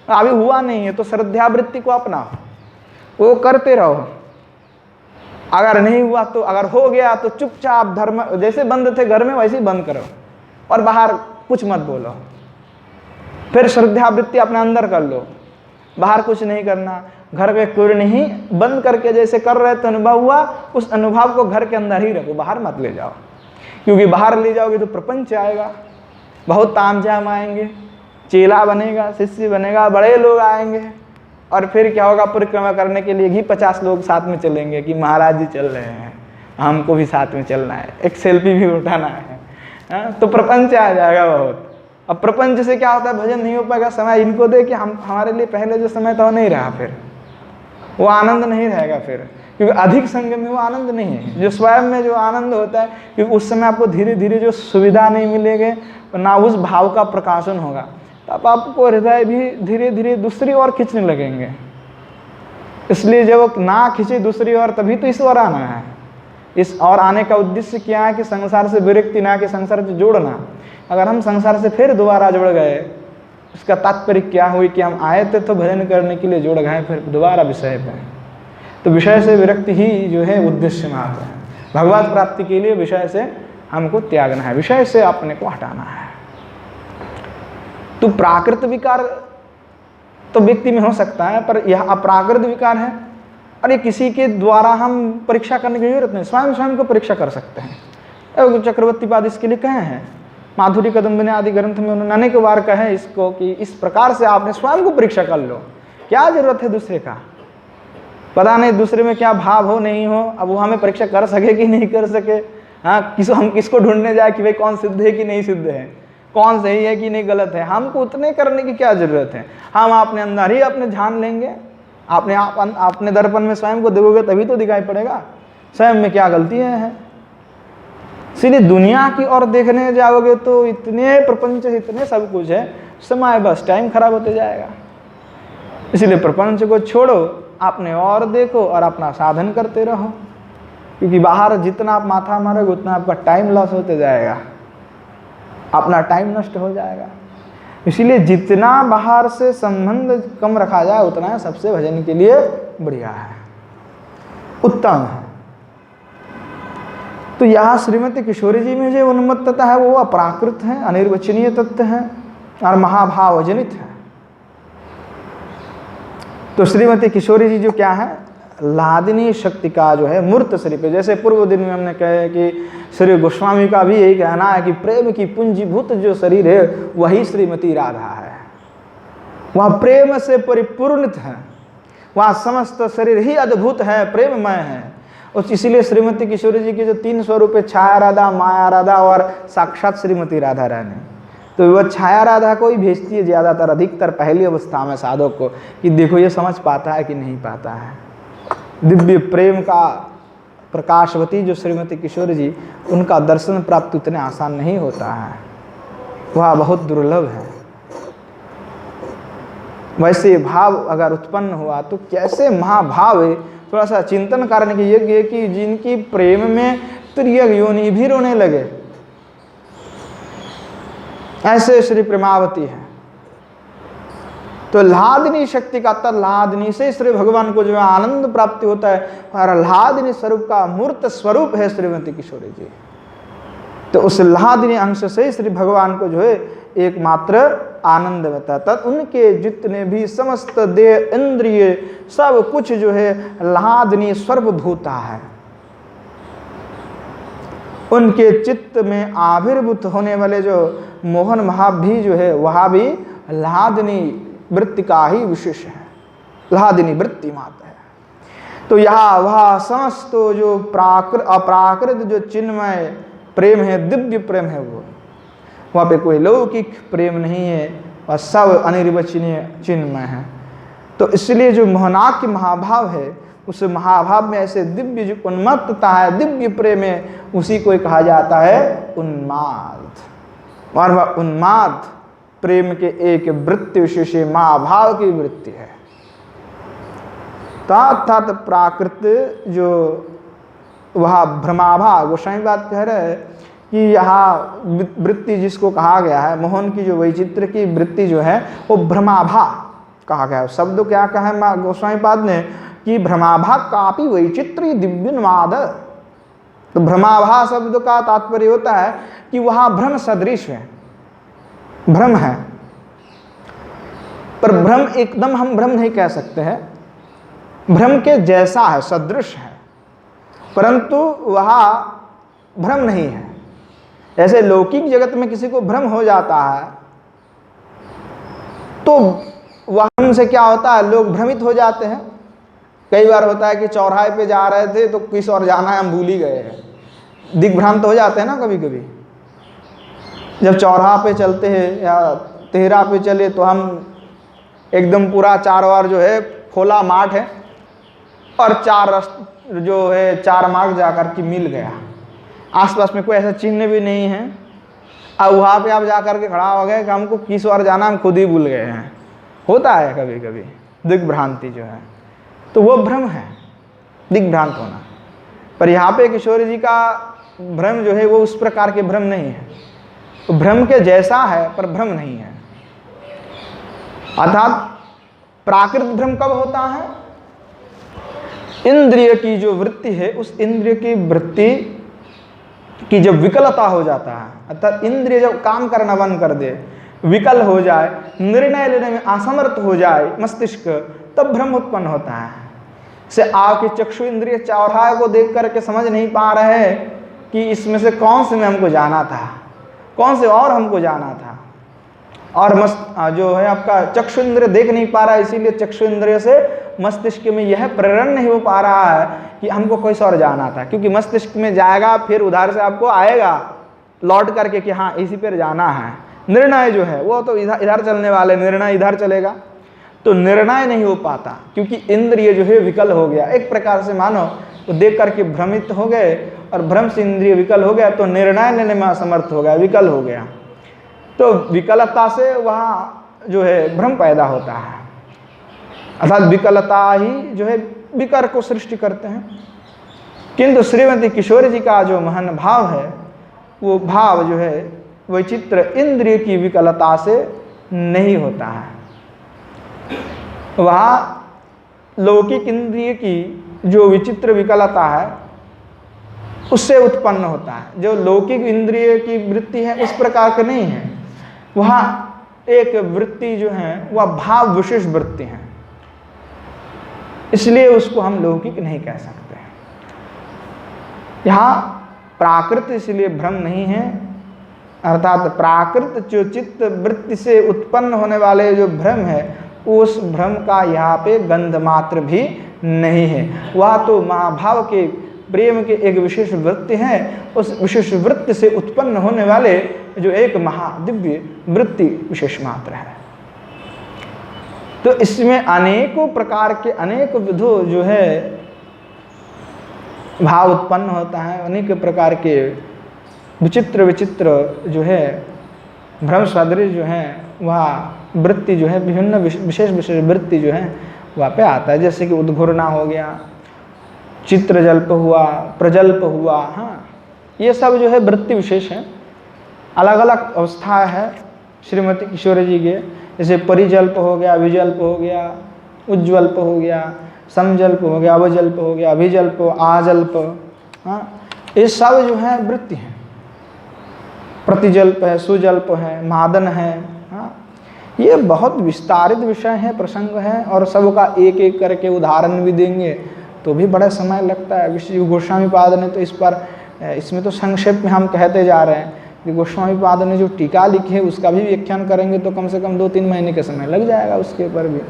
अभी हुआ नहीं है तो श्रद्धावृत्ति को अपनाओ, वो करते रहो। अगर नहीं हुआ तो, अगर हो गया तो चुपचाप धर्म जैसे बंद थे घर में वैसे ही बंद करो, और बाहर कुछ मत बोलो। फिर श्रद्धावृत्ति अपने अंदर कर लो, बाहर कुछ नहीं करना। घर में कुछ नहीं, बंद करके जैसे कर रहे तो अनुभव हुआ, उस अनुभव को घर के अंदर ही रखो, बाहर मत ले जाओ। क्योंकि बाहर ले जाओगे तो प्रपंच आएगा, बहुत तामझाम आएंगे, चेला बनेगा, शिष्य बनेगा, बड़े लोग आएंगे, और फिर क्या होगा, परिक्रमा करने के लिए ही 50 लोग साथ में चलेंगे कि महाराज जी चल रहे हैं, हमको भी साथ में चलना है, एक सेल्फी भी उठाना है। तो प्रपंच आ जाएगा बहुत। अब प्रपंच से क्या होता है, भजन नहीं हो पाएगा, समय इनको दे कि हम हमारे लिए पहले जो समय था वो नहीं रहा, फिर वो आनंद नहीं रहेगा फिर, क्योंकि अधिक संग में वो आनंद नहीं है। जो स्वयं में जो आनंद होता है, क्योंकि उस समय आपको धीरे धीरे जो सुविधा नहीं मिलेगी, ना उस भाव का प्रकाशन होगा, तब आपको हृदय भी धीरे धीरे दूसरी ओर खींचने लगेंगे। इसलिए जब ना खींचे दूसरी ओर, तभी तो इस ओर आना है। इस और आने का उद्देश्य क्या है कि संसार से विरक्ति, ना कि संसार से जोड़ना। अगर हम संसार से फिर दोबारा जुड़ गए, उसका तात्पर्य क्या हुई कि हम आए थे तो भजन करने के लिए जुड़ गए, फिर दोबारा विषय पे। तो विषय से विरक्ति ही जो है उद्देश्य मात्र है। भगवत प्राप्ति के लिए विषय से हमको त्यागना है, विषय से अपने को हटाना है। तो प्राकृत विकार तो व्यक्ति में हो सकता है, पर यह अप्राकृत विकार है, और ये किसी के द्वारा हम परीक्षा करने की जरूरत नहीं, स्वयं को परीक्षा कर सकते हैं। चक्रवर्ती पाद इसके लिए कहे हैं, माधुरी कदम्बिनी आदि ग्रंथ में उन्होंने अनेक बार कहे इसको कि इस प्रकार से आपने स्वयं को परीक्षा कर लो। क्या जरूरत है दूसरे का, पता नहीं दूसरे में क्या भाव हो नहीं हो, अब वो हमें परीक्षा कर सके कि नहीं कर सके। हाँ, हम किसको ढूंढने जाए कि भाई कौन सिद्ध है कि नहीं सिद्ध है, कौन सही है कि नहीं गलत है। हमको उतने करने की क्या जरूरत है, हम अपने अंदर ही अपने ध्यान लेंगे, अपने दर्पण में स्वयं को देखोगे तभी तो दिखाई पड़ेगा स्वयं में क्या गलतियां हैं। इसलिए दुनिया की ओर देखने जाओगे तो इतने प्रपंच, इतने सब कुछ है, समय बस टाइम खराब होते जाएगा। इसलिए प्रपंच को छोड़ो, अपने और देखो और अपना साधन करते रहो, क्योंकि बाहर जितना आप माथा मारोगे उतना आपका टाइम लॉस होते जाएगा, अपना टाइम नष्ट हो जाएगा। इसीलिए जितना बाहर से संबंध कम रखा जाए उतना सबसे भजन के लिए बढ़िया है, उत्तम है। तो यहाँ श्रीमती किशोरी जी में जो उन्मत्तता है वो अप्राकृत है, अनिर्वचनीय तत्व है और महाभाव जनित है। तो श्रीमती किशोरी जी जो क्या है, लादिनी शक्ति का जो है मूर्त शरीर पे, जैसे पूर्व दिन में हमने कहे कि श्री गोस्वामी का भी यही कहना है कि प्रेम की पूंजीभूत जो शरीर है वही श्रीमती राधा है। वह प्रेम से परिपूर्णित है, वह समस्त शरीर ही अद्भुत है, प्रेममय है। और इसीलिए श्रीमती किशोरी जी के जो 3 स्वरूप है, छाया राधा, माया राधा और साक्षात श्रीमती राधा रानी, तो वह छाया राधा को ही भेजती है ज़्यादातर, अधिकतर पहली अवस्था में साधक को, कि देखो ये समझ पाता है कि नहीं पाता है। दिव्य प्रेम का प्रकाशवती जो श्रीमती किशोरी जी, उनका दर्शन प्राप्त उतने आसान नहीं होता है, वह बहुत दुर्लभ है। वैसे भाव अगर उत्पन्न हुआ तो कैसे महाभाव है, थोड़ा सा चिंतन करने की योग्य है कि जिनकी प्रेम में त्रियग योनि भी रोने लगे, ऐसे श्री प्रेमावती है। तो लादिनी शक्ति का अर्थ, लादिनी से श्री भगवान को जो है आनंद प्राप्ति होता है, और लादिनी स्वरूप का मूर्त स्वरूप है श्रीमती किशोरी जी। तो उस लादिनी अंश से श्री भगवान को जो है एकमात्र आनंद मिलता है। तब उनके जितने भी समस्त देह इंद्रिय सब कुछ जो है लादिनी सर्वभूता है। उनके चित्त में आविर्भूत होने वाले जो मोहन भाव भी जो है वह भी लादिनी वृत्ति का ही विशेष है, लादिनी वृत्ति मात्र है। तो यहाँ वह समस्त जो अप्राकृत जो चिन्मय प्रेम है, दिव्य प्रेम है, वो वहाँ पे कोई लौकिक प्रेम नहीं है, वह सब अनिर्वचनीय चिन्मय है। तो इसलिए जो मोहनाक्य महाभाव है, उस महाभाव में ऐसे दिव्य जो उन्मत्तता है, दिव्य प्रेम है, उसी को कहा जाता है उन्माद। और वह उन्माद प्रेम के एक वृत्ति विशेष महाभाव की वृत्ति है। अर्थात प्राकृत जो वह भ्रमाभाव, गोस्वामी बात कह रहे हैं कि यहाँ वृत्ति जिसको कहा गया है, मोहन की जो वैचित्र की वृत्ति जो है वो भ्रमाभा कहा गया है। शब्द क्या कहा है गोस्वामी पाद ने कि भ्रमाभा कापी वैचित्र दिव्योन्माद। तो भ्रमाभा शब्द का तात्पर्य होता है कि वह भ्रम सदृश है, भ्रम है, पर भ्रम एकदम हम भ्रम नहीं कह सकते हैं, भ्रम के जैसा है, सदृश है, परंतु वह भ्रम नहीं है। ऐसे लौकिक जगत में किसी को भ्रम हो जाता है तो वह हमसे क्या होता है, लोग भ्रमित हो जाते हैं। कई बार होता है कि चौराहे पे जा रहे थे तो किस और जाना है हम भूल ही गए हैं, दिग्भ्रांत हो जाते हैं ना कभी कभी। जब चौराहा पे चलते हैं या तेहरा पे चले तो हम एकदम पूरा चारों ओर जो है खोला मार्ग है और जो है चार मार्ग जाकर के मिल गया, आसपास में कोई ऐसा चिन्ह भी नहीं है, अब वहाँ पे आप जाकर के खड़ा हो गए कि हमको किस ओर जाना हम खुद ही भूल गए हैं। होता है कभी कभी दिग्भ्रांति जो है, तो वो भ्रम है, दिग्भ्रांत होना। पर यहाँ पे किशोरी जी का भ्रम जो है वो उस प्रकार के भ्रम नहीं है, तो भ्रम के जैसा है पर भ्रम नहीं है। अर्थात प्राकृत भ्रम कब होता है, इंद्रिय की जो वृत्ति है उस इंद्रिय की वृत्ति की जब विकलता हो जाता है, अर्थात इंद्रिय जब काम करना बंद कर दे, विकल हो जाए, निर्णय लेने में असमर्थ हो जाए मस्तिष्क, तब भ्रम उत्पन्न होता है। से आपके चक्षु इंद्रिय चौराहे को देख करके समझ नहीं पा रहे हैं कि इसमें से कौन से में हमको जाना था, कौन से और हमको जाना था, और जो है आपका चक्षु इंद्रिय देख नहीं पा रहा है, इसीलिए चक्षु इंद्रिय से मस्तिष्क में यह प्रेरण नहीं हो पा रहा है कि हमको कोई और जाना था, क्योंकि मस्तिष्क में जाएगा फिर उधर से आपको आएगा लौट करके कि हाँ इसी पर जाना है। निर्णय जो है वो तो इधर चलने वाले, निर्णय इधर चलेगा, तो निर्णय नहीं हो पाता क्योंकि इंद्रिय जो है विकल हो गया। एक प्रकार से मानो तो देख करके भ्रमित हो गए और भ्रम से इंद्रिय विकल हो गया तो निर्णय लेने में असमर्थ हो गया, विकल हो गया। तो विकलता से वहाँ जो है भ्रम पैदा होता है, अर्थात विकलता ही जो है विकार को सृष्टि करते हैं। किंतु श्रीमती किशोरी जी का जो महान भाव है वो भाव जो है वैचित्र इंद्रिय की विकलता से नहीं होता है, वहाँ लौकिक इंद्रिय की जो विचित्र विकलता है उससे उत्पन्न होता है। जो लौकिक इंद्रिय की वृत्ति है उस प्रकार के नहीं है, वहाँ एक वृत्ति जो है वह भाव विशेष वृत्ति है, इसलिए उसको हम लौकिक नहीं कह सकते। यहाँ प्राकृत इसलिए भ्रम नहीं है, अर्थात प्राकृत जो चित्त वृत्ति से उत्पन्न होने वाले जो भ्रम है उस भ्रम का यहाँ पे गंध मात्र भी नहीं है। वह तो महाभाव के प्रेम के एक विशेष वृत्ति है, उस विशेष वृत्ति से उत्पन्न होने वाले जो एक महादिव्य वृत्ति विशेष मात्र है। तो इसमें अनेकों प्रकार के अनेक विधो जो है भाव उत्पन्न होता है, अनेक प्रकार के विचित्र विचित्र जो है भ्रम सदृश जो है वह वृत्ति जो है विभिन्न विशेष विशेष वृत्ति जो है वहाँ पे आता है। जैसे कि उद्घूर्णा हो गया, चित्रजल्प हुआ, प्रजल्प हुआ, हाँ ये सब जो है वृत्ति विशेष है, अलग अलग अवस्था है श्रीमती किशोरी जी के, जैसे परिजल्प हो गया, विजल्प हो गया, उज्ज्वल्प हो गया, समजल्प हो गया, अवजल्प हो गया, अभिजल्प, आजल्प, हाँ, ये सब जो है वृत्ति हैं। प्रतिजल्प है, सुजल्प है, मादन है, हाँ, ये बहुत विस्तारित विषय है, प्रसंग है, और सबका एक एक करके उदाहरण भी देंगे तो भी बड़ा समय लगता है। विश्व गोस्वामी पाद ने तो इस पर, इसमें तो संक्षेप में हम कहते जा रहे हैं कि गोस्वामी पाद ने जो टीका लिखी है उसका भी व्याख्यान करेंगे तो कम से कम 2-3 महीने का समय लग जाएगा उसके ऊपर भी।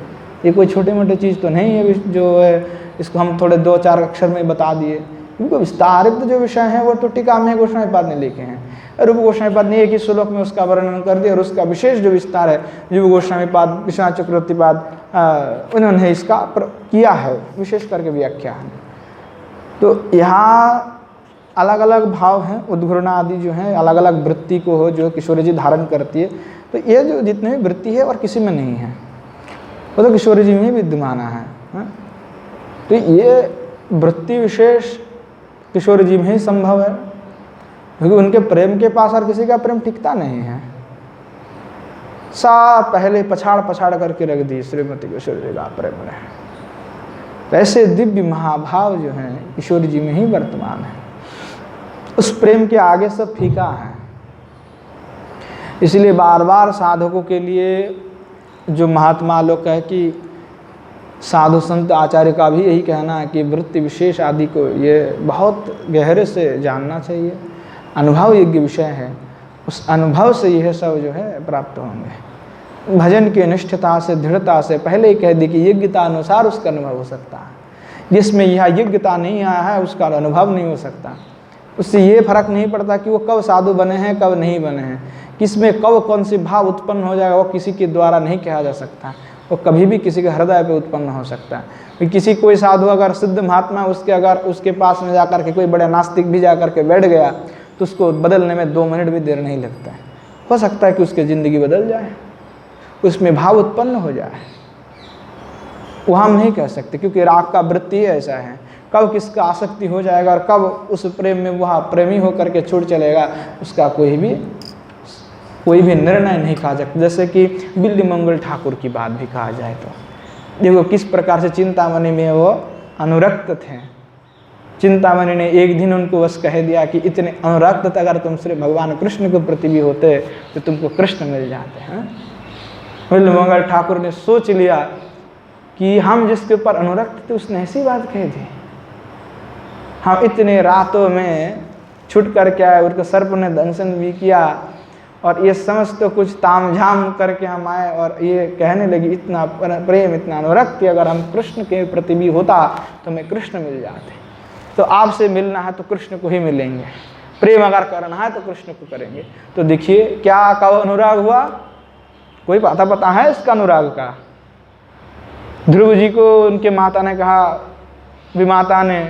ये कोई छोटे मोटे चीज़ तो नहीं है जो है इसको हम थोड़े 2-4 अक्षर में बता दिए, क्योंकि विस्तारित जो विषय हैं वो तो टीका में गोस्वामी पाद ने लिखे हैं। रूप गोस्वामी पाद ने एक ही श्लोक में उसका वर्णन कर दिया, और उसका विशेष जो विस्तार है जीव गोस्वामी पाद, विश्वनाथ चक्रवर्ती पाद, उन्होंने इसका किया है विशेष करके व्याख्या। तो यहाँ अलग अलग भाव हैं, उद्घूर्णा आदि जो हैं अलग अलग वृत्ति को हो जो किशोरी जी धारण करती है। तो ये जो जितने भी वृत्ति है और किसी में नहीं है, वो तो किशोरी जी में विद्यमान है, हाँ? तो ये वृत्ति विशेष किशोरी जी में ही संभव है, क्योंकि उनके प्रेम के पास और किसी का प्रेम टिकता नहीं है। सा पहले पछाड़ करके रख दी श्रीमती किशोरी जी का प्रेम ने। ऐसे दिव्य महाभाव जो हैं किशोरी जी में ही वर्तमान है। उस प्रेम के आगे सब फीका है। इसलिए बार बार साधकों के लिए जो महात्मा लोग कहे कि साधु संत आचार्य का भी यही कहना है कि वृत्ति विशेष आदि को ये बहुत गहरे से जानना चाहिए, अनुभव योग्य विषय है, उस अनुभव से यह सब जो है प्राप्त होंगे। भजन की निष्ठता से, दृढ़ता से, पहले ही कह दी कि योग्यता अनुसार उसका अनुभव हो सकता है। जिसमें यह योग्यता नहीं आया है उसका अनुभव नहीं हो सकता। उससे ये फर्क नहीं पड़ता कि वो कब साधु बने हैं कब नहीं बने हैं, किसमें कब कौन सी भाव उत्पन्न हो जाएगा वो किसी के द्वारा नहीं कहा जा सकता। वो कभी भी किसी के हृदय पे उत्पन्न हो सकता है। किसी कोई साधु अगर सिद्ध महात्मा उसके पास में जाकर के कोई बड़ा नास्तिक भी जाकर के बैठ गया तो उसको बदलने में 2 मिनट भी देर नहीं लगता है। हो सकता है कि उसकी ज़िंदगी बदल जाए, उसमें भाव उत्पन्न हो जाए। वो हम नहीं कह सकते, क्योंकि राग का वृत्ति ऐसा है, कब किसका आसक्ति हो जाएगा और कब उस प्रेम में वह प्रेमी होकर के छूट चलेगा उसका कोई भी निर्णय नहीं कहा सकता। जैसे कि बिल्ली मंगल ठाकुर की बात भी कहा जाए तो देखो किस प्रकार से चिंतामणि में वो अनुरक्त थे। चिंतामणि ने एक दिन उनको बस कह दिया कि इतने अनुरक्त अगर तुम श्री भगवान कृष्ण के प्रति भी होते तो तुमको कृष्ण मिल जाते हैं। बिल्ली मंगल ठाकुर ने सोच लिया कि हम जिसके ऊपर अनुरक्त थे उसने ऐसी बात कह दी, हम इतने रातों में छुट कर के आए, उनके सर्प ने दंशन भी किया और ये समझ तो कुछ तामझाम करके हम आए और ये कहने लगी इतना प्रेम, इतना अनुरक्त, अगर हम कृष्ण के प्रति भी होता तो हमें कृष्ण मिल जाते। तो आपसे मिलना है तो कृष्ण को ही मिलेंगे, प्रेम अगर करना है तो कृष्ण को करेंगे। तो देखिए क्या कब अनुराग हुआ, कोई पता है इसका अनुराग का। ध्रुव जी को उनके माता ने कहा, विमाता ने,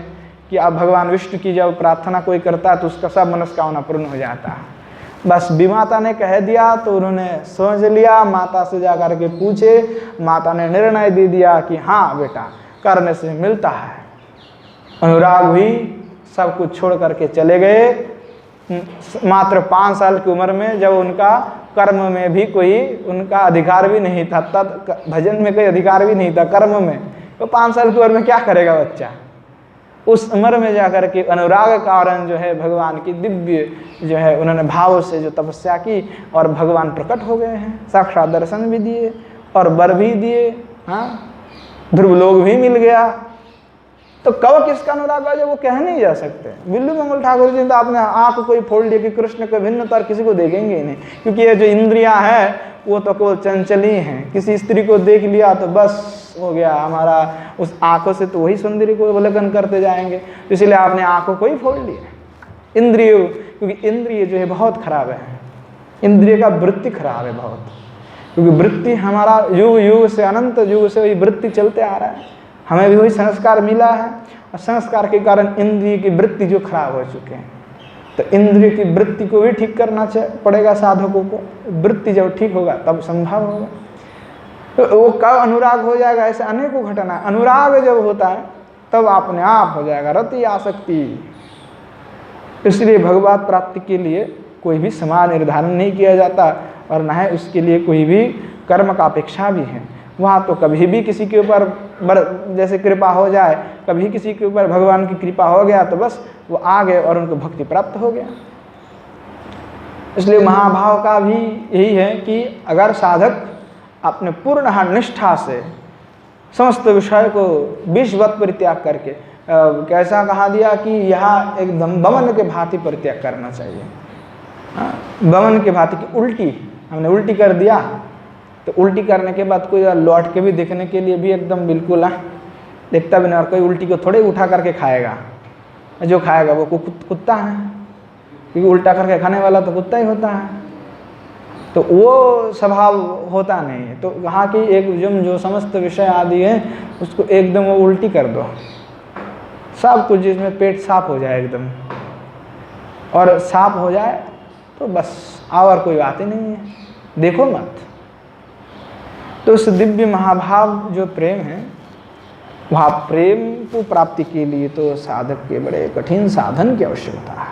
कि अब भगवान विष्णु की जब प्रार्थना कोई करता है तो उसका सब मनस्कामना पूर्ण हो जाता है। बस विमाता ने कह दिया तो उन्होंने समझ लिया, माता से जाकर के पूछे, माता ने निर्णय दे दिया कि हाँ बेटा करने से मिलता है। अनुराग हुई, सब कुछ छोड़ करके चले गए। मात्र 5 साल की उम्र में, जब उनका कर्म में भी कोई उनका अधिकार भी नहीं था, तब भजन में कोई अधिकार भी नहीं था, कर्म में तो 5 साल की उम्र में क्या करेगा बच्चा। उस उम्र में जाकर के अनुराग कारण जो है भगवान की दिव्य जो है उन्होंने भाव से जो तपस्या की और भगवान प्रकट हो गए हैं, साक्षात दर्शन भी दिए और वर भी दिए, हाँ ध्रुव लोक भी मिल गया। तो कब किसका अनुराग है जो वो कह नहीं जा सकते। बिल्लू मंगल ठाकुर जी तो आपने आँख कोई फोड़ लिया कि कृष्ण को भिन्न तर किसी को देखेंगे ही नहीं, क्योंकि ये जो इंद्रियां हैं वो तो केवल चंचली हैं। किसी स्त्री को देख लिया तो बस हो गया हमारा, उस आंखों से तो वही सुंदरी को अवलोकन करते जाएंगे। तो इसलिए आपने आंखों को ही फोड़ लिया। इंद्रियों, क्योंकि इंद्रिय जो है बहुत खराब है, इंद्रिय का वृत्ति खराब है बहुत, क्योंकि वृत्ति हमारा युग युग से, अनंत युग से वही वृत्ति चलते आ रहा है, हमें भी वही संस्कार मिला है और संस्कार के कारण इंद्रिय की वृत्ति जो खराब हो चुके हैं। तो इंद्रिय की वृत्ति को भी ठीक करना पड़ेगा साधकों को। वृत्ति जब ठीक होगा तब संभव होगा। तो वो कब अनुराग हो जाएगा, ऐसे अनेकों घटना। अनुराग जब होता है तब अपने आप हो जाएगा रति आसक्ति। इसलिए भगवत प्राप्ति के लिए कोई भी समय निर्धारण नहीं किया जाता और न है उसके लिए कोई भी कर्म का अपेक्षा भी है। वहाँ तो कभी भी किसी के ऊपर जैसे कृपा हो जाए, कभी किसी के ऊपर भगवान की कृपा हो गया तो बस वो आ गए और उनको भक्ति प्राप्त हो गया। इसलिए महाभाव का भी यही है कि अगर साधक अपने पूर्ण निष्ठा से समस्त विषय को विषवत परित्याग करके, कैसा कहा दिया कि यहाँ एकदम बमन के भांति परित्याग करना चाहिए। बमन के भांति की उल्टी, हमने उल्टी कर दिया तो उल्टी करने के बाद कोई लौट के भी देखने के लिए भी एकदम बिल्कुल देखता भी नहीं, और कोई उल्टी को थोड़े उठा करके खाएगा, जो खाएगा वो कुत्ता है, क्योंकि उल्टा करके खाने वाला तो कुत्ता ही होता है, तो वो स्वभाव होता नहीं है। तो वहाँ की एक जो समस्त विषय आदि है उसको एकदम वो उल्टी कर दो, सब कुछ जिसमें पेट साफ हो जाए एकदम, और साफ हो जाए तो बस और कोई बात ही नहीं है, देखो मत। तो इस दिव्य महाभाव जो प्रेम है, वहाँ प्रेम को प्राप्ति के लिए तो साधक के बड़े कठिन साधन की आवश्यकता है।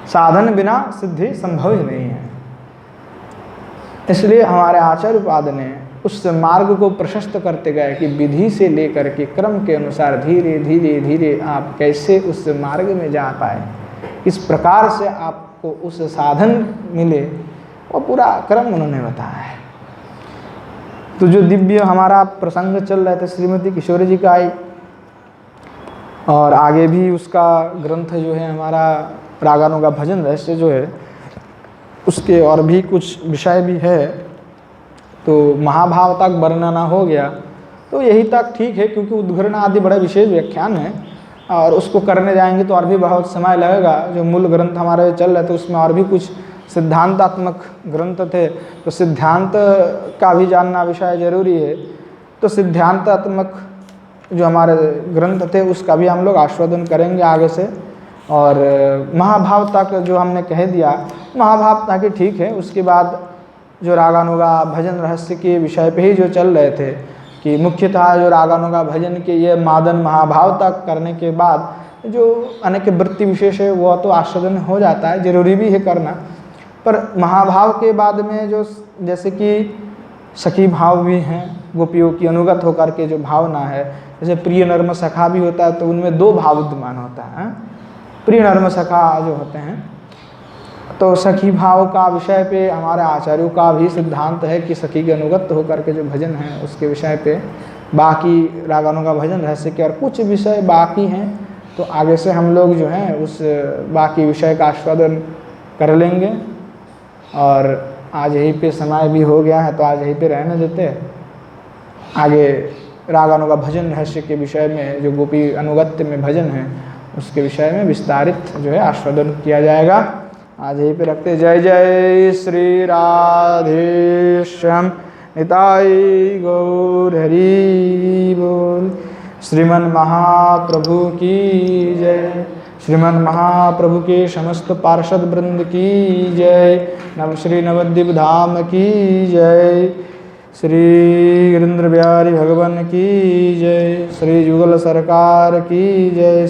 साधन बिना सिद्धि संभव ही नहीं है। इसलिए हमारे आचार्य उपाद ने उस मार्ग को प्रशस्त करते गए कि विधि से लेकर के क्रम के अनुसार धीरे धीरे धीरे आप कैसे उस मार्ग में जा पाए, किस प्रकार से आपको उस साधन मिले, वो पूरा क्रम उन्होंने बताया है। तो जो दिव्य हमारा प्रसंग चल रहा था श्रीमती किशोरी जी का, आई और आगे भी उसका ग्रंथ जो है हमारा रागानों का भजन रहस्य जो है उसके और भी कुछ विषय भी है। तो महाभाव तक वर्णना हो गया तो यही तक ठीक है, क्योंकि उद्घरण आदि बड़े विशेष व्याख्यान है और उसको करने जाएंगे तो और भी बहुत समय लगेगा। जो मूल ग्रंथ हमारे चल रहे थे उसमें और भी कुछ सिद्धांतात्मक ग्रंथ थे, तो सिद्धांत का भी जानना विषय जरूरी है। तो सिद्धांतात्मक जो हमारे ग्रंथ थे उसका भी हम लोग आस्वादन करेंगे आगे से। और महाभाव तक जो हमने कह दिया, महाभाव तक ठीक है। उसके बाद जो रागानुगा भजन रहस्य के विषय पे ही जो चल रहे थे कि मुख्यतः जो रागानुगा भजन के ये मादन महाभाव तक करने के बाद जो अनेक वृत्ति विशेष है वो तो आस्वादन हो जाता है, जरूरी भी है करना। पर महाभाव के बाद में जो जैसे कि सखी भाव भी हैं, गोपियों की अनुगत होकर के जो भावना है, जैसे प्रिय नर्म सखा भी होता है तो उनमें दो भाव विद्यमान होता है। प्रिय नर्म सखा जो होते हैं, तो सखी भाव का विषय पे हमारे आचार्यों का भी सिद्धांत है कि सखी के अनुगत होकर के जो भजन है उसके विषय पे। बाकी रागानों का भजन रहस्य के और कुछ विषय बाकी हैं, तो आगे से हम लोग जो हैं उस बाकी विषय का आस्वादन कर लेंगे। और आज यहीं पे समय भी हो गया है तो आज यहीं पे रहने देते, आगे रागानों का भजन रहस्य के विषय में जो गोपी अनुगत्य में भजन है उसके विषय में विस्तारित जो है आस्वादन किया जाएगा। आज यहीं पे रखते। जय जय श्री राधेश्याम निताय गौर हरि बोल। श्रीमन महाप्रभु की जय। श्रीमन महाप्रभु के समस्त पार्षद वृंद की जय। नव श्री नवद्वीप धाम की जय। श्री गिरिंद्र बिहारी भगवान की जय। श्री जुगल सरकार की जय।